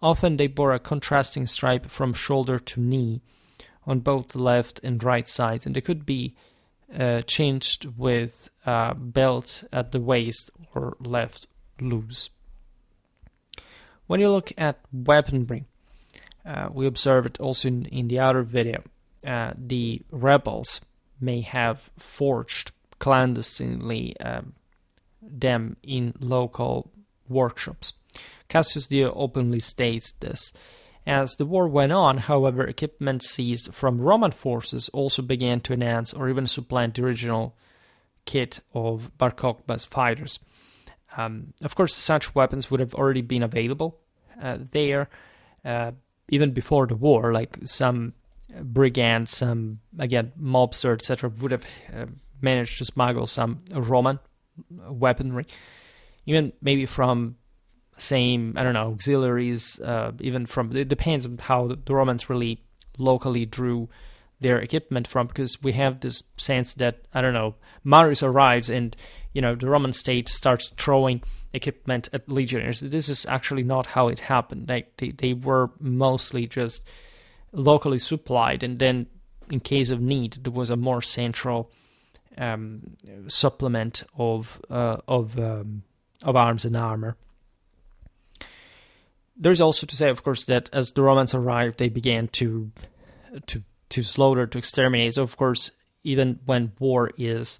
[SPEAKER 1] Often they bore a contrasting stripe from shoulder to knee on both the left and right sides, and they could be changed with a belt at the waist or left loose. When you look at weaponry, we observe it also in the other video. The rebels may have forged clandestinely them in local workshops. Cassius Dio openly states this. As the war went on, however, equipment seized from Roman forces also began to enhance or even supplant the original kit of Bar Kokhba's fighters. Of course, such weapons would have already been available there even before the war, like some brigands, some, again, mobster, etc., would have managed to smuggle some Roman weaponry, even maybe from same, I don't know, auxiliaries, even from, it depends on how the Romans really locally drew their equipment from, because we have this sense that, I don't know, Marius arrives and, you know, the Roman state starts throwing equipment at legionaries. This is actually not how it happened. They were mostly just locally supplied, and then in case of need, there was a more central supplement of arms and armor. There's also to say, of course, that as the Romans arrived, they began to slaughter, to exterminate. So, of course, even when war is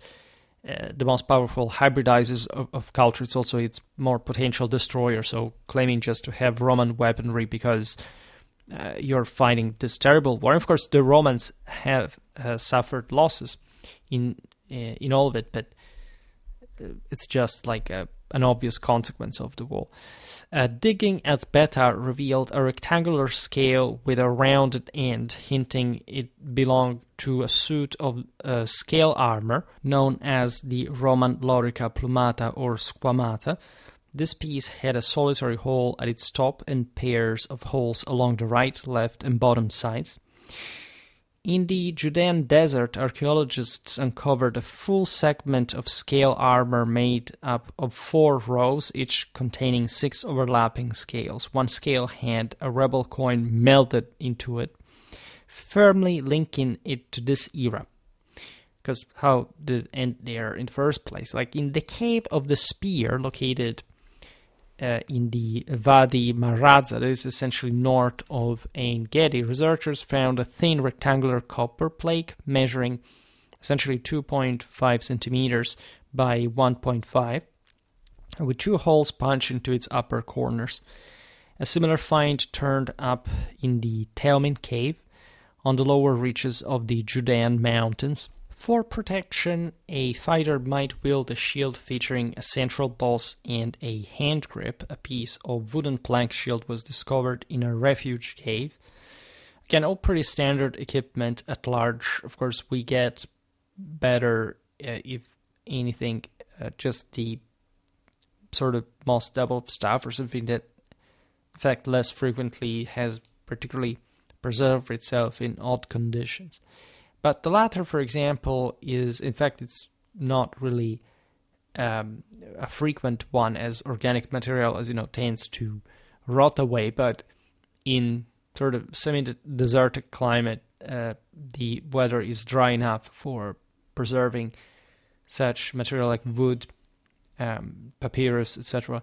[SPEAKER 1] the most powerful hybridizers of culture, it's also its more potential destroyer. So, claiming just to have Roman weaponry because you're fighting this terrible war. And of course, the Romans have suffered losses in all of it, but it's just like an obvious consequence of the war. Digging at Beta revealed a rectangular scale with a rounded end, hinting it belonged to a suit of scale armor known as the Roman lorica plumata or squamata. This piece had a solitary hole at its top and pairs of holes along the right, left, and bottom sides. In the Judean desert, archaeologists uncovered a full segment of scale armor made up of 4 rows, each containing 6 overlapping scales. One scale had a rebel coin melted into it, firmly linking it to this era. because how did it end there in the first place? Like in the cave of the spear, located in the Wadi Marazza, that is essentially north of Ein Gedi, researchers found a thin rectangular copper plate measuring essentially 2.5 centimeters by 1.5, with 2 holes punched into its upper corners. A similar find turned up in the Teomin cave on the lower reaches of the Judean mountains. For protection, a fighter might wield a shield featuring a central boss and a hand grip. A piece of wooden plank shield was discovered in a refuge cave. Again, all pretty standard equipment at large. Of course, we get better, if anything, just the sort of most developed stuff, or something that, in fact, less frequently has particularly preserved itself in odd conditions. But the latter, for example, is, in fact, it's not really a frequent one, as organic material, as you know, tends to rot away. But in sort of semi-desertic climate, the weather is dry enough for preserving such material like wood, papyrus, etc.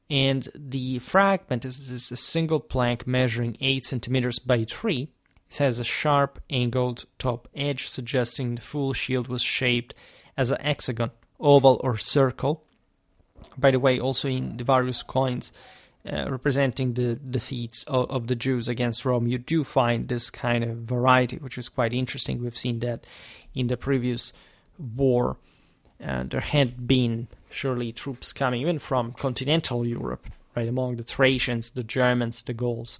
[SPEAKER 1] And the fragment is a single plank measuring 8 centimeters by 3. It has a sharp, angled top edge, suggesting the full shield was shaped as a hexagon, oval, or circle. By the way, also in the various coins representing the defeats of the Jews against Rome, you do find this kind of variety, which is quite interesting. We've seen that in the previous war. There had been surely troops coming even from continental Europe, right, among the Thracians, the Germans, the Gauls.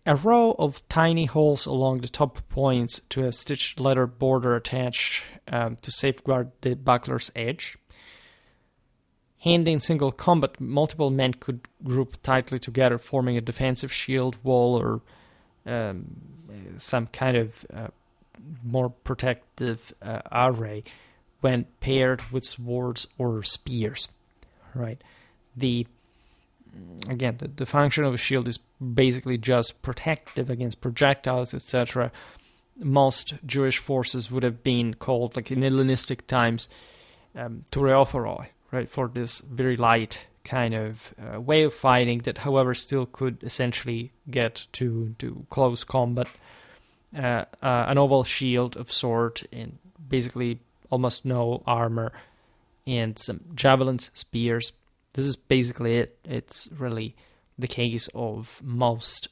[SPEAKER 1] A row of tiny holes along the top points to a stitched leather border attached to safeguard the buckler's edge. Hand in single combat, multiple men could group tightly together, forming a defensive shield wall or some kind of more protective array when paired with swords or spears. Right. The function of a shield is basically just protective against projectiles, etc. Most Jewish forces would have been called, like in Hellenistic times, tureophoroi, right, for this very light kind of way of fighting that, however, still could essentially get to close combat. An oval shield of sort, and basically almost no armor, and some javelins, spears. This is basically it. It's really the case of most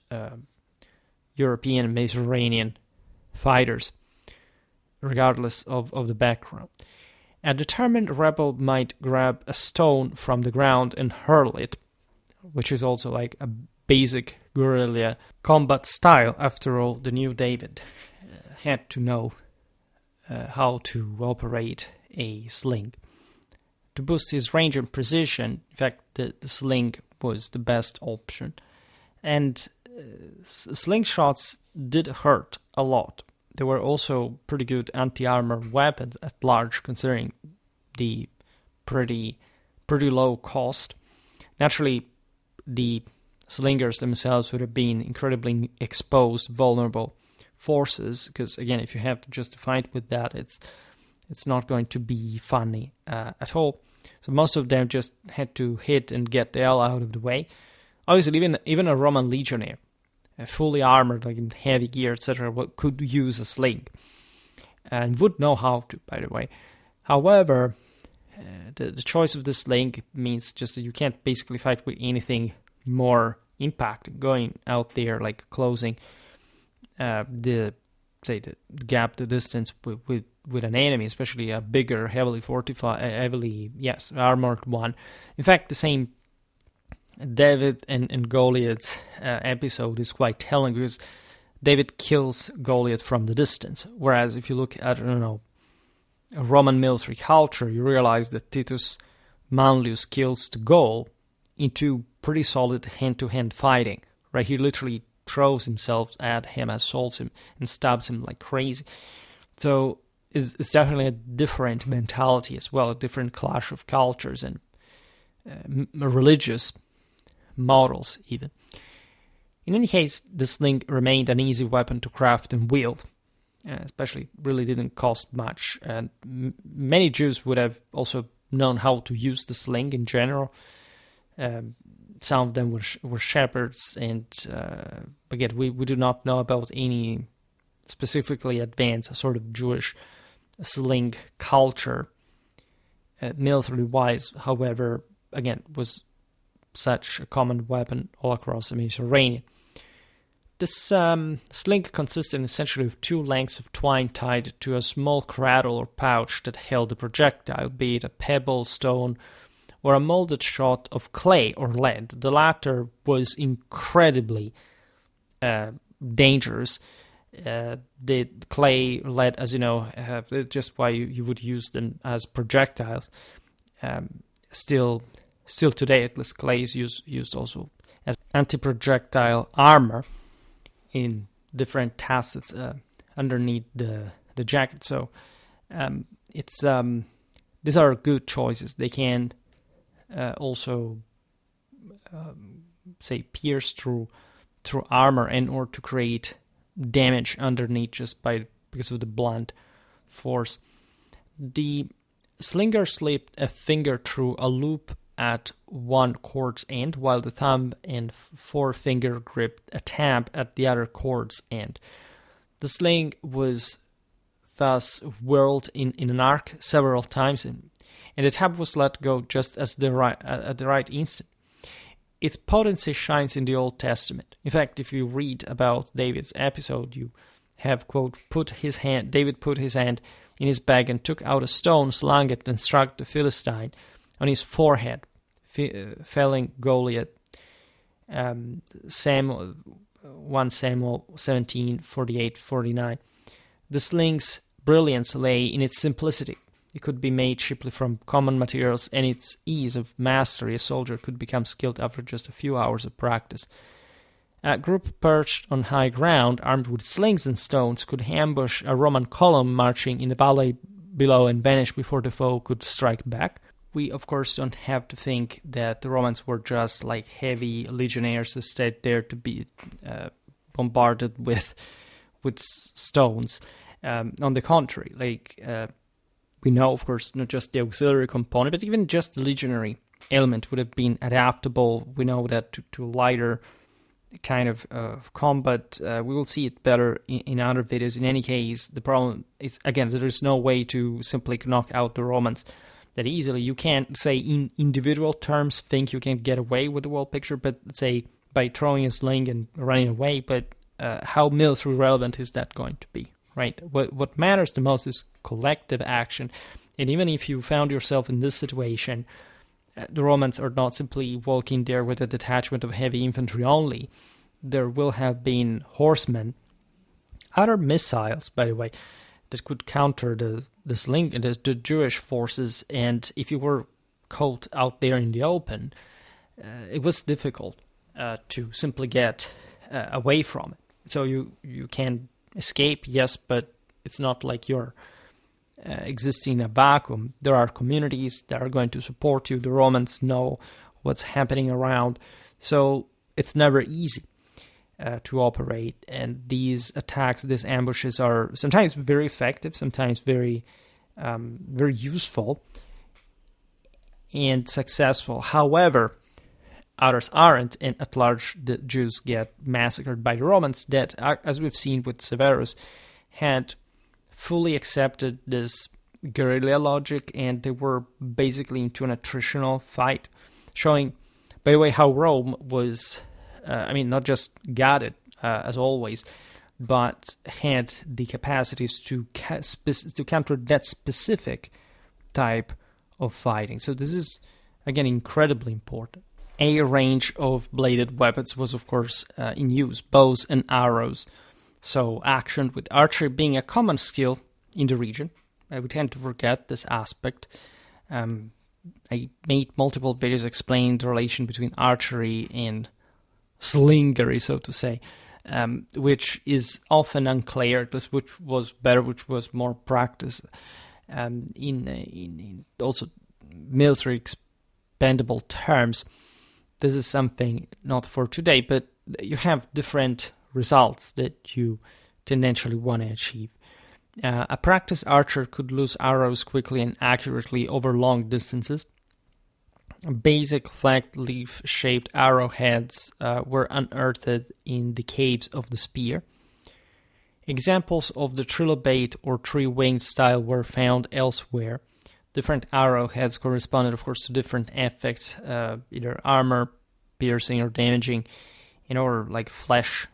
[SPEAKER 1] European and Mediterranean fighters, regardless of the background. A determined rebel might grab a stone from the ground and hurl it, which is also like a basic guerrilla combat style. After all, the new David had to know how to operate a sling. To boost his range and precision, in fact, the sling was the best option. And slingshots did hurt a lot. They were also pretty good anti-armor weapons at large, considering the pretty low cost. Naturally, the slingers themselves would have been incredibly exposed, vulnerable forces, because again, if you have to just fight with that, it's not going to be funny at all. So most of them just had to hit and get the hell out of the way. Obviously, even a Roman legionnaire, fully armored, like in heavy gear, etc., could use a sling, and would know how to, by the way. However, the choice of the sling means just that you can't basically fight with anything more impact, going out there, like closing the gap, the distance with an enemy, especially a bigger, heavily armored one. In fact, the same David and Goliath episode is quite telling, because David kills Goliath from the distance, whereas if you look at, a Roman military culture, you realize that Titus Manlius kills the Gaul into pretty solid hand-to-hand fighting, right? He literally throws himself at him, assaults him, and stabs him like crazy. So it's definitely a different mentality as well, a different clash of cultures and religious models even. In any case, the sling remained an easy weapon to craft and wield. especially really didn't cost much. And many Jews would have also known how to use the sling in general. Some of them were shepherds, and again, we do not know about any specifically advanced sort of Jewish sling culture. Military-wise, however, again, was such a common weapon all across the Mediterranean. This sling consisted essentially of two lengths of twine tied to a small cradle or pouch that held the projectile, be it a pebble, stone, or a molded shot of clay or lead. The latter was incredibly dangerous. The clay, lead, as you know, just why you would use them as projectiles. Still today, at least, clay is used also as anti-projectile armor in different tasks underneath the jacket. So these are good choices. They can also say pierce through armor in order to create damage underneath just because of the blunt force. The slinger slipped a finger through a loop at one cord's end, while the thumb and forefinger gripped a tab at the other cord's end. The sling was thus whirled in an arc several times, and the tab was let go just at the right instant. Its potency shines in the Old Testament. In fact, if you read about David's episode, you have, quote, David put his hand in his bag and took out a stone, slung it, and struck the Philistine on his forehead, felling Goliath. 1 Samuel 17:48-49. The sling's brilliance lay in its simplicity. It could be made cheaply from common materials, and its ease of mastery. A soldier could become skilled after just a few hours of practice. A group perched on high ground, armed with slings and stones, could ambush a Roman column marching in the valley below and vanish before the foe could strike back. We, of course, don't have to think that the Romans were just like heavy legionnaires that stayed there to be bombarded with stones. On the contrary, we know, of course, not just the auxiliary component, but even just the legionary element would have been adaptable. We know that to lighter kind of combat, we will see it better in other videos. In any case, the problem is, again, there is no way to simply knock out the Romans that easily. You can't, say, in individual terms, think you can get away with the world picture, but say by throwing a sling and running away, but how military relevant is that going to be? Right. What matters the most is collective action. And even if you found yourself in this situation, the Romans are not simply walking there with a detachment of heavy infantry only. There will have been horsemen, other missiles, by the way, that could counter the Jewish forces. And if you were caught out there in the open, it was difficult to simply get away from it. So you can escape, yes, but it's not like you're existing in a vacuum. There are communities that are going to support you. The Romans know what's happening around, so it's never easy to operate. And these attacks, these ambushes, are sometimes very effective, sometimes very useful and successful. However, others aren't, and at large the Jews get massacred by the Romans that, as we've seen with Severus, had fully accepted this guerrilla logic, and they were basically into an attritional fight, showing, by the way, how Rome was, not just got it, as always, but had the capacities to counter that specific type of fighting. So this is, again, incredibly important. A range of bladed weapons was, of course, in use, bows and arrows. So action with archery being a common skill in the region. We tend to forget this aspect. I made multiple videos explaining the relation between archery and slingery, so to say, which is often unclear, which was better, which was more practice. In also military expendable terms, this is something not for today, but you have different results that you tendentially want to achieve. A practiced archer could lose arrows quickly and accurately over long distances. Basic flat leaf-shaped arrowheads were unearthed in the caves of the spear. Examples of the trilobate or three-winged style were found elsewhere. Different arrowheads corresponded, of course, to different effects, either armor, piercing, or damaging, or like flesh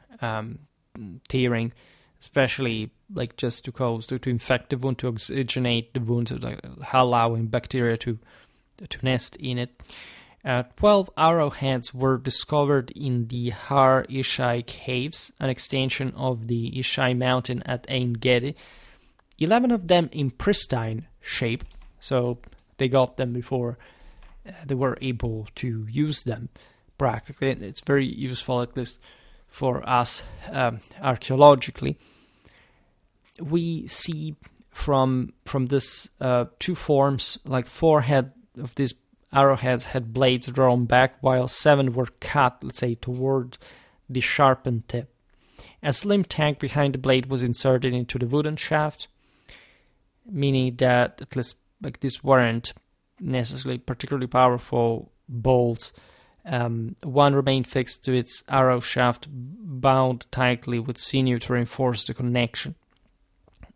[SPEAKER 1] tearing, especially like just to infect the wound, to oxygenate the wound, like allowing bacteria to nest in it. 12 arrowheads were discovered in the Har Ishai caves, an extension of the Ishai mountain at Ein Gedi. 11 of them in pristine shape, so they got them before they were able to use them practically. It's very useful, at least for us archaeologically. We see from this two forms, like 4 of these arrowheads had blades drawn back, while 7 were cut, let's say, toward the sharpened tip. A slim tank behind the blade was inserted into the wooden shaft, meaning that at least like these weren't necessarily particularly powerful bolts. One remained fixed to its arrow shaft, bound tightly with sinew to reinforce the connection.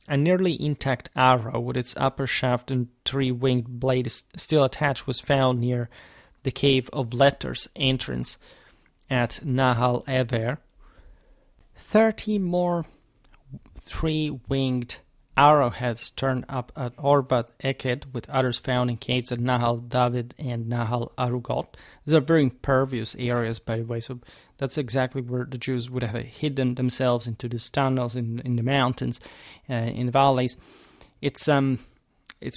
[SPEAKER 1] A nearly intact arrow with its upper shaft and 3-winged blade still attached was found near the Cave of Letters entrance at Nahal Ever. 30 more 3-winged arrowheads turned up at Orbat Eked, with others found in caves at Nahal David and Nahal Arugot. These are very impervious areas, by the way, so that's exactly where the Jews would have hidden themselves into these tunnels in the mountains, in the valleys. It's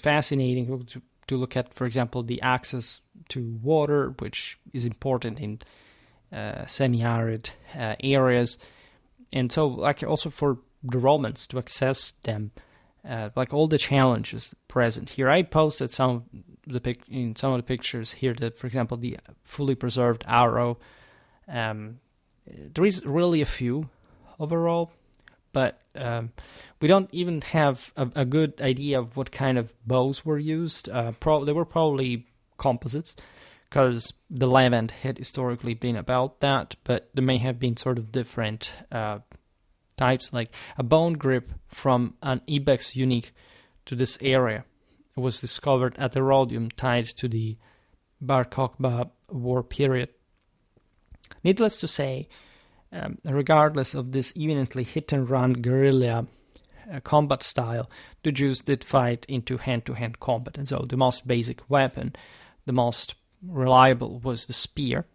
[SPEAKER 1] fascinating to look at, for example, the access to water, which is important in semi-arid areas, and so like also for the Romans to access them, like all the challenges present here. I posted some of the pictures here that, for example, the fully preserved arrow. There is really a few overall, but we don't even have a good idea of what kind of bows were used. They were probably composites, because the Levant had historically been about that, but there may have been sort of different types, like a bone grip from an ibex unique to this area. It was discovered at the Rhodium, tied to the Bar Kokhba war period. Needless to say, regardless of this eminently hit-and-run guerrilla combat style, the Jews did fight into hand-to-hand combat, and so the most basic weapon, the most reliable, was the spear.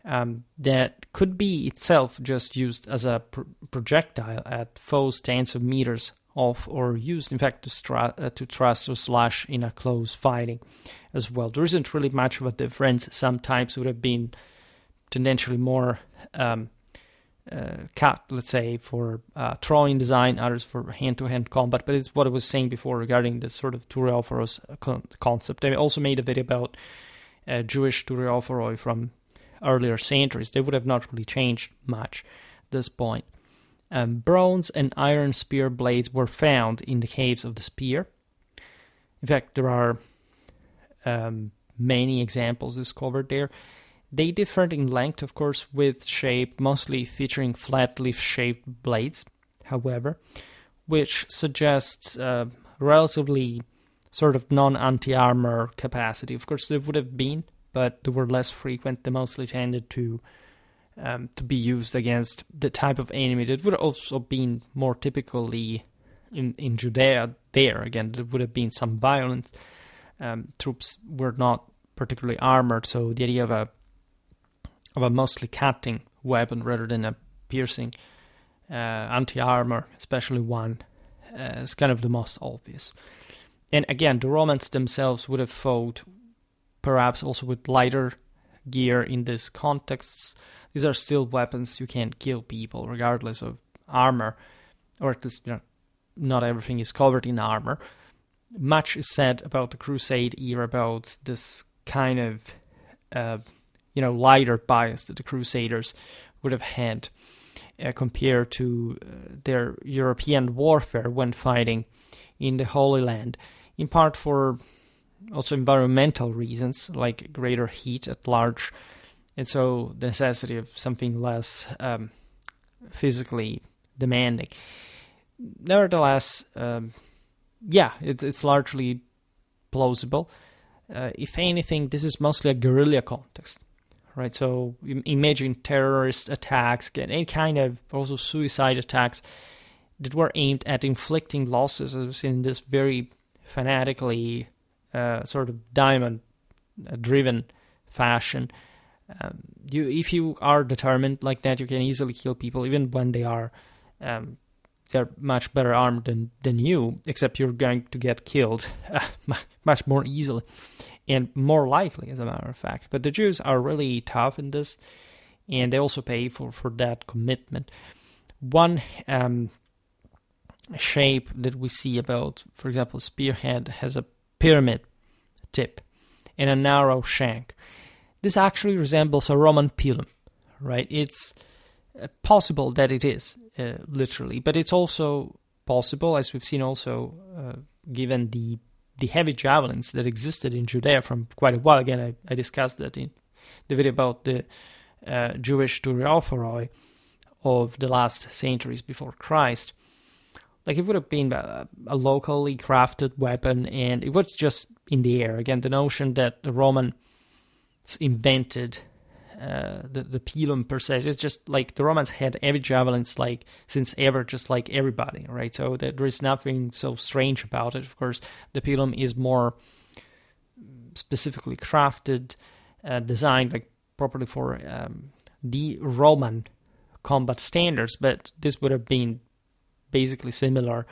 [SPEAKER 1] That could be itself just used as a projectile at foes tens of meters off, or used in fact to thrust or slash in a close fighting as well. There isn't really much of a difference. Some types would have been tendentially more cut, let's say, for throwing design, others for hand-to-hand combat, but it's what I was saying before regarding the sort of Tureophoros concept. I also made a video about Jewish Tureophoroi from earlier centuries. They would have not really changed much at this point. Bronze and iron spear blades were found in the caves of the spear. In fact, there are many examples discovered there. They differed in length, of course, with shape, mostly featuring flat leaf-shaped blades, however, which suggests relatively sort of non-anti-armor capacity. Of course, there would have been, but they were less frequent. They mostly tended to be used against the type of enemy that would have also been more typically in Judea. There, again, there would have been some violence. Troops were not particularly armored, so the idea of a mostly cutting weapon rather than a piercing anti-armor, especially one, is kind of the most obvious. And again, the Romans themselves would have fought perhaps also with lighter gear in these contexts. These are still weapons. You can't kill people regardless of armor, or at least not everything is covered in armor. Much is said about the Crusade era, about this kind of lighter bias that the Crusaders would have had. compared to their European warfare when fighting in the Holy Land, in part for also environmental reasons, like greater heat at large, and so the necessity of something less physically demanding. Nevertheless, it's largely plausible. If anything, this is mostly a guerrilla context, right? So imagine terrorist attacks, any kind of also suicide attacks that were aimed at inflicting losses, as we've seen in this very fanatically sort of diamond-driven fashion. If you are determined like that, you can easily kill people, even when they're much better armed than you, except you're going to get killed much more easily and more likely, as a matter of fact. But the Jews are really tough in this, and they also pay for that commitment. One shape that we see about, for example, spearhead has a pyramid tip and a narrow shank. This actually resembles a Roman pilum, right? It's possible that it is, literally, but it's also possible, as we've seen also, given the heavy javelins that existed in Judea from quite a while. Again, I discussed that in the video about the Jewish Turiophoroi of the last centuries before Christ. Like, it would have been a locally crafted weapon, and it was just in the air. Again, the notion that the Romans invented the pilum per se, it's just like the Romans had heavy javelins like since ever, just like everybody, right? So there is nothing so strange about it. Of course, the pilum is more specifically crafted, designed like properly for the Roman combat standards, but this would have been basically similar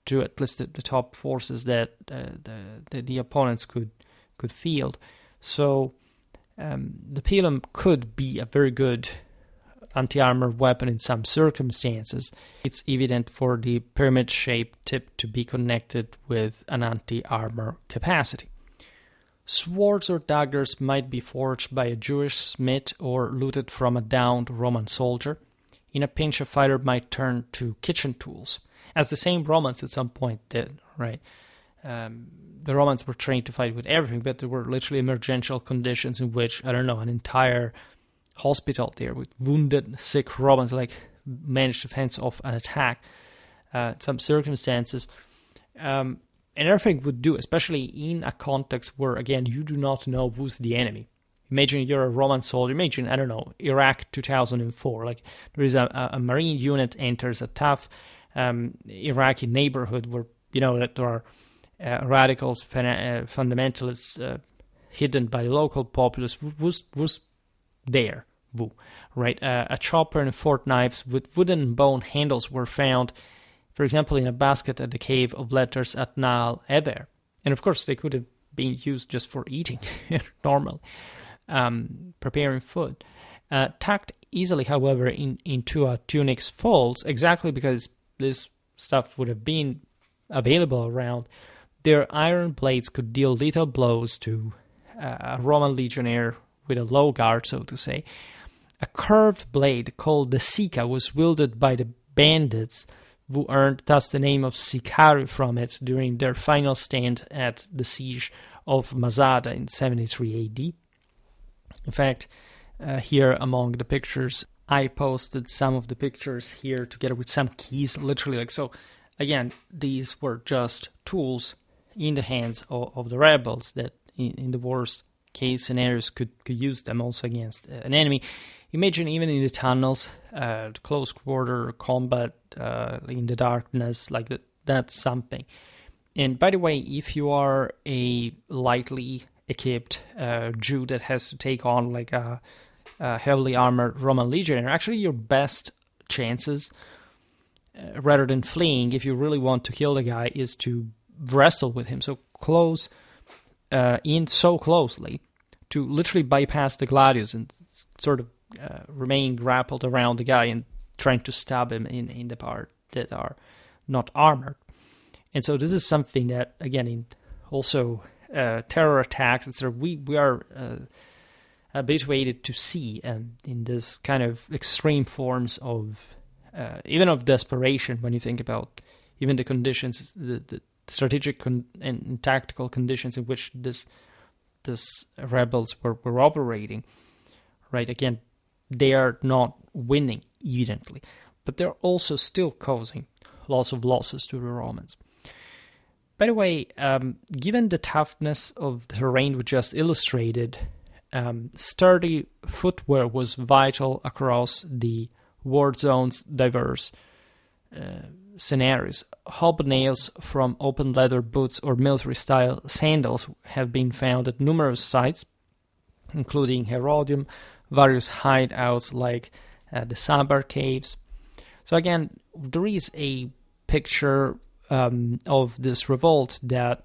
[SPEAKER 1] to at least the top forces that the opponents could field. So the pilum could be a very good anti-armor weapon in some circumstances. It's evident for the pyramid-shaped tip to be connected with an anti-armor capacity. Swords or daggers might be forged by a Jewish smith or looted from a downed Roman soldier. In a pinch, a fighter might turn to kitchen tools, as the same Romans at some point did, right? The Romans were trained to fight with everything, but there were literally emergential conditions in which, an entire hospital there with wounded, sick Romans managed to fence off an attack. Some circumstances. And everything would do, especially in a context where, again, you do not know who's the enemy. Imagine you're a Roman soldier. Imagine, Iraq 2004. Like, there is a Marine unit enters a tough Iraqi neighborhood where, that there are radicals, fundamentalists hidden by the local populace. Who's there? Who, right? A chopper and 4 knives with wooden and bone handles were found, for example, in a basket at the Cave of Letters at Naal Eber. And of course, they could have been used just for eating, normally, preparing food. Tucked easily, however, into a tunic's folds, exactly because this stuff would have been available around, their iron blades could deal lethal blows to a Roman legionnaire with a low guard, so to say. A curved blade called the sica was wielded by the bandits, who earned thus the name of Sicari from it during their final stand at the siege of Masada in 73 AD. In fact, here among the pictures, I posted some of the pictures here together with some keys, literally so. Again, these were just tools in the hands of the rebels that, in the worst case scenarios, could use them also against an enemy. Imagine even in the tunnels, close quarter combat in the darkness, like that's something. And by the way, if you are a lightly equipped Jew that has to take on like a heavily armored Roman legionnaire, actually your best chances, rather than fleeing, if you really want to kill the guy, is to wrestle with him so close, in so closely, to literally bypass the gladius and sort of remain grappled around the guy and trying to stab him in the part that are not armored. And so this is something that, again, in also terror attacks, we are habituated to see in this kind of extreme forms of even of desperation. When you think about even the conditions, the strategic and tactical conditions in which this rebels were operating, right? Again, they are not winning evidently, but they're also still causing lots of losses to the Romans. By the way, given the toughness of the terrain we just illustrated, sturdy footwear was vital across the war zone's diverse scenarios. Hobnails from open leather boots or military-style sandals have been found at numerous sites, including Herodium, various hideouts like the Sabar caves. So again, there is a picture of this revolt that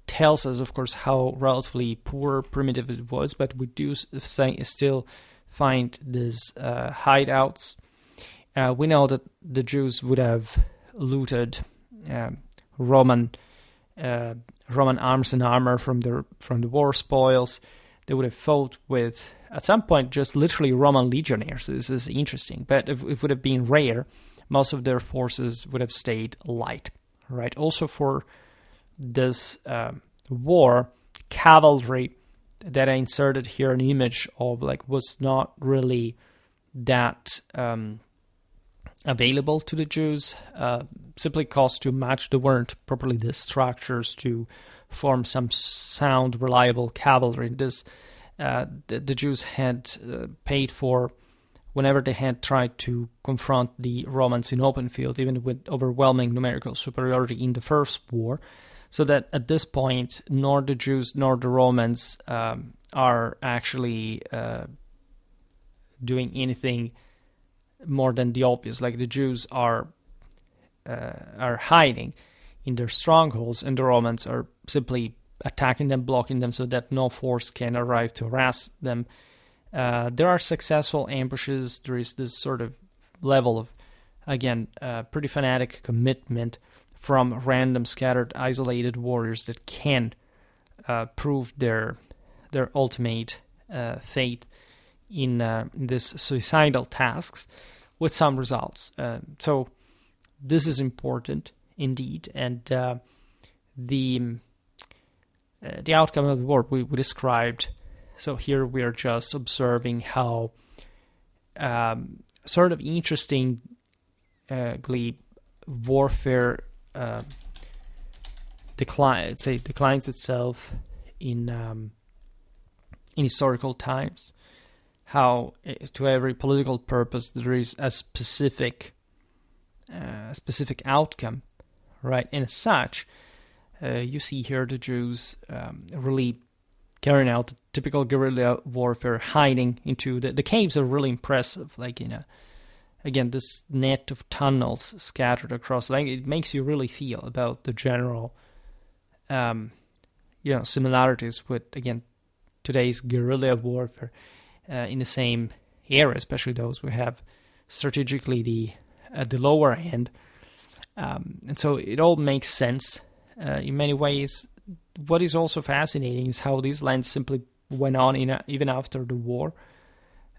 [SPEAKER 1] tells us, of course, how relatively poor, primitive it was, but we do still find these hideouts. We know that the Jews would have looted Roman arms and armor from the war spoils. They would have fought with, at some point, just literally Roman legionnaires. This is interesting, but if it would have been rare, most of their forces would have stayed light, right? Also for this war, cavalry that I inserted here an image of was not really that available to the Jews, simply because too much. There weren't properly the structures to form some sound, reliable cavalry. This the Jews had paid for whenever they had tried to confront the Romans in open field, even with overwhelming numerical superiority in the first war. So that at this point, nor the Jews nor the Romans are actually doing anything more than the obvious. Like the Jews are hiding in their strongholds, and the Romans are simply attacking them, blocking them, so that no force can arrive to harass them. There are successful ambushes. There is this sort of level of, again, pretty fanatic commitment from random, scattered, isolated warriors that can prove their ultimate fate in these suicidal tasks with some results. So this is important indeed, and the outcome of the war we described. So here we are just observing how sort of interestingly warfare declines itself in historical times. How to every political purpose there is a specific outcome, right? And as such, you see here the Jews really carrying out the typical guerrilla warfare, hiding into the caves are really impressive. Again, this net of tunnels scattered across, it makes you really feel about the general, similarities with, again, today's guerrilla warfare in the same area, especially those we have strategically at the lower end. And so it all makes sense in many ways. What is also fascinating is how these lands simply went on even after the war.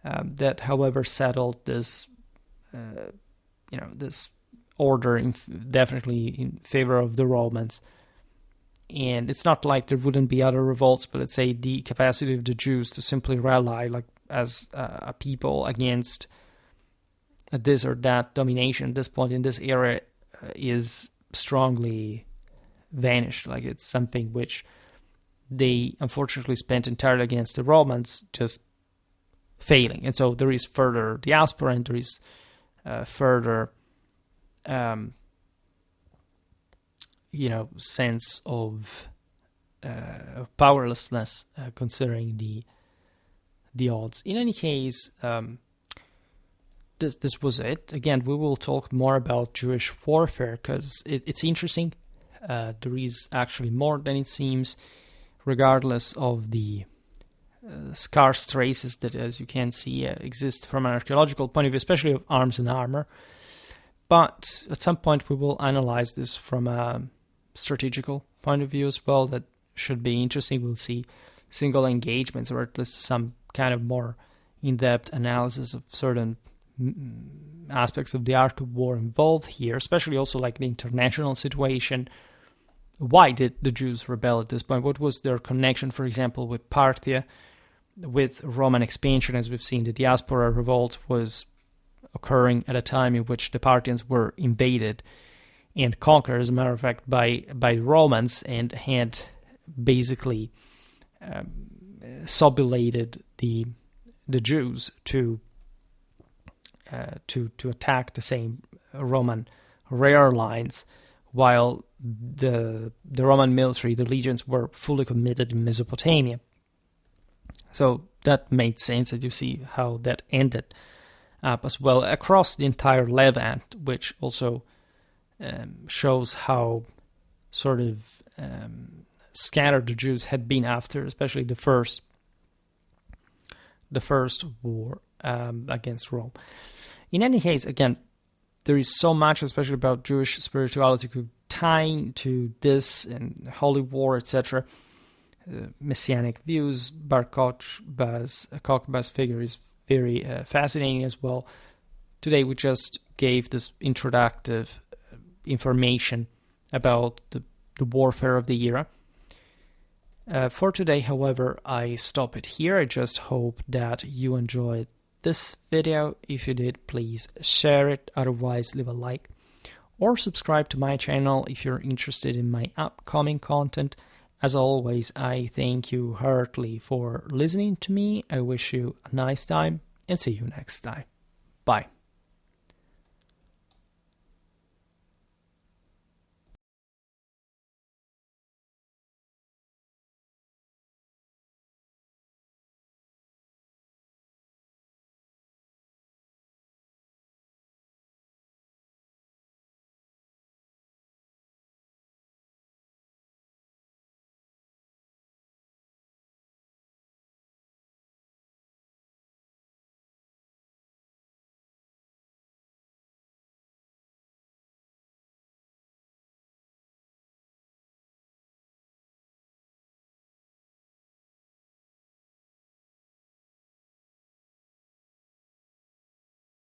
[SPEAKER 1] That, however, settled this, this order definitely in favor of the Romans. And it's not like there wouldn't be other revolts, but let's say the capacity of the Jews to simply rally, as a people against this or that domination at this point in this era is strongly vanished. It's something which they unfortunately spent entirely against the Romans, just failing. And so there is further diaspora, and there is further sense of powerlessness considering the odds. In any case, this was it. Again, we will talk more about Jewish warfare because it's interesting. There is actually more than it seems, regardless of the scarce traces that, as you can see, exist from an archaeological point of view, especially of arms and armor. But at some point we will analyze this from a strategical point of view as well. That should be interesting. We'll see single engagements, or at least some kind of more in-depth analysis of certain aspects of the art of war involved here, especially also like the international situation. Why did the Jews rebel at this point? What was their connection, for example, with Parthia, with Roman expansion? As we've seen, the diaspora revolt was occurring at a time in which the Parthians were invaded and conquered, as a matter of fact, by Romans, and had basically subjugated the Jews to attack the same Roman rear lines, while the Roman military, the legions, were fully committed in Mesopotamia. So that made sense, and you see how that ended up as well across the entire Levant, which also shows how sort of scattered the Jews had been after, especially the first war against Rome. In any case, again, there is so much, especially about Jewish spirituality, tying to this and holy war, etc. Messianic views. Bar Kokhba's figure is very fascinating as well. Today we just gave this introductive information about the warfare of the era. For today, however, I stop it here. I just hope that you enjoyed this video. If you did, please share it. Otherwise, leave a like or subscribe to my channel if you're interested in my upcoming content. As always, I thank you heartily for listening to me. I wish you a nice time and see you next time. Bye.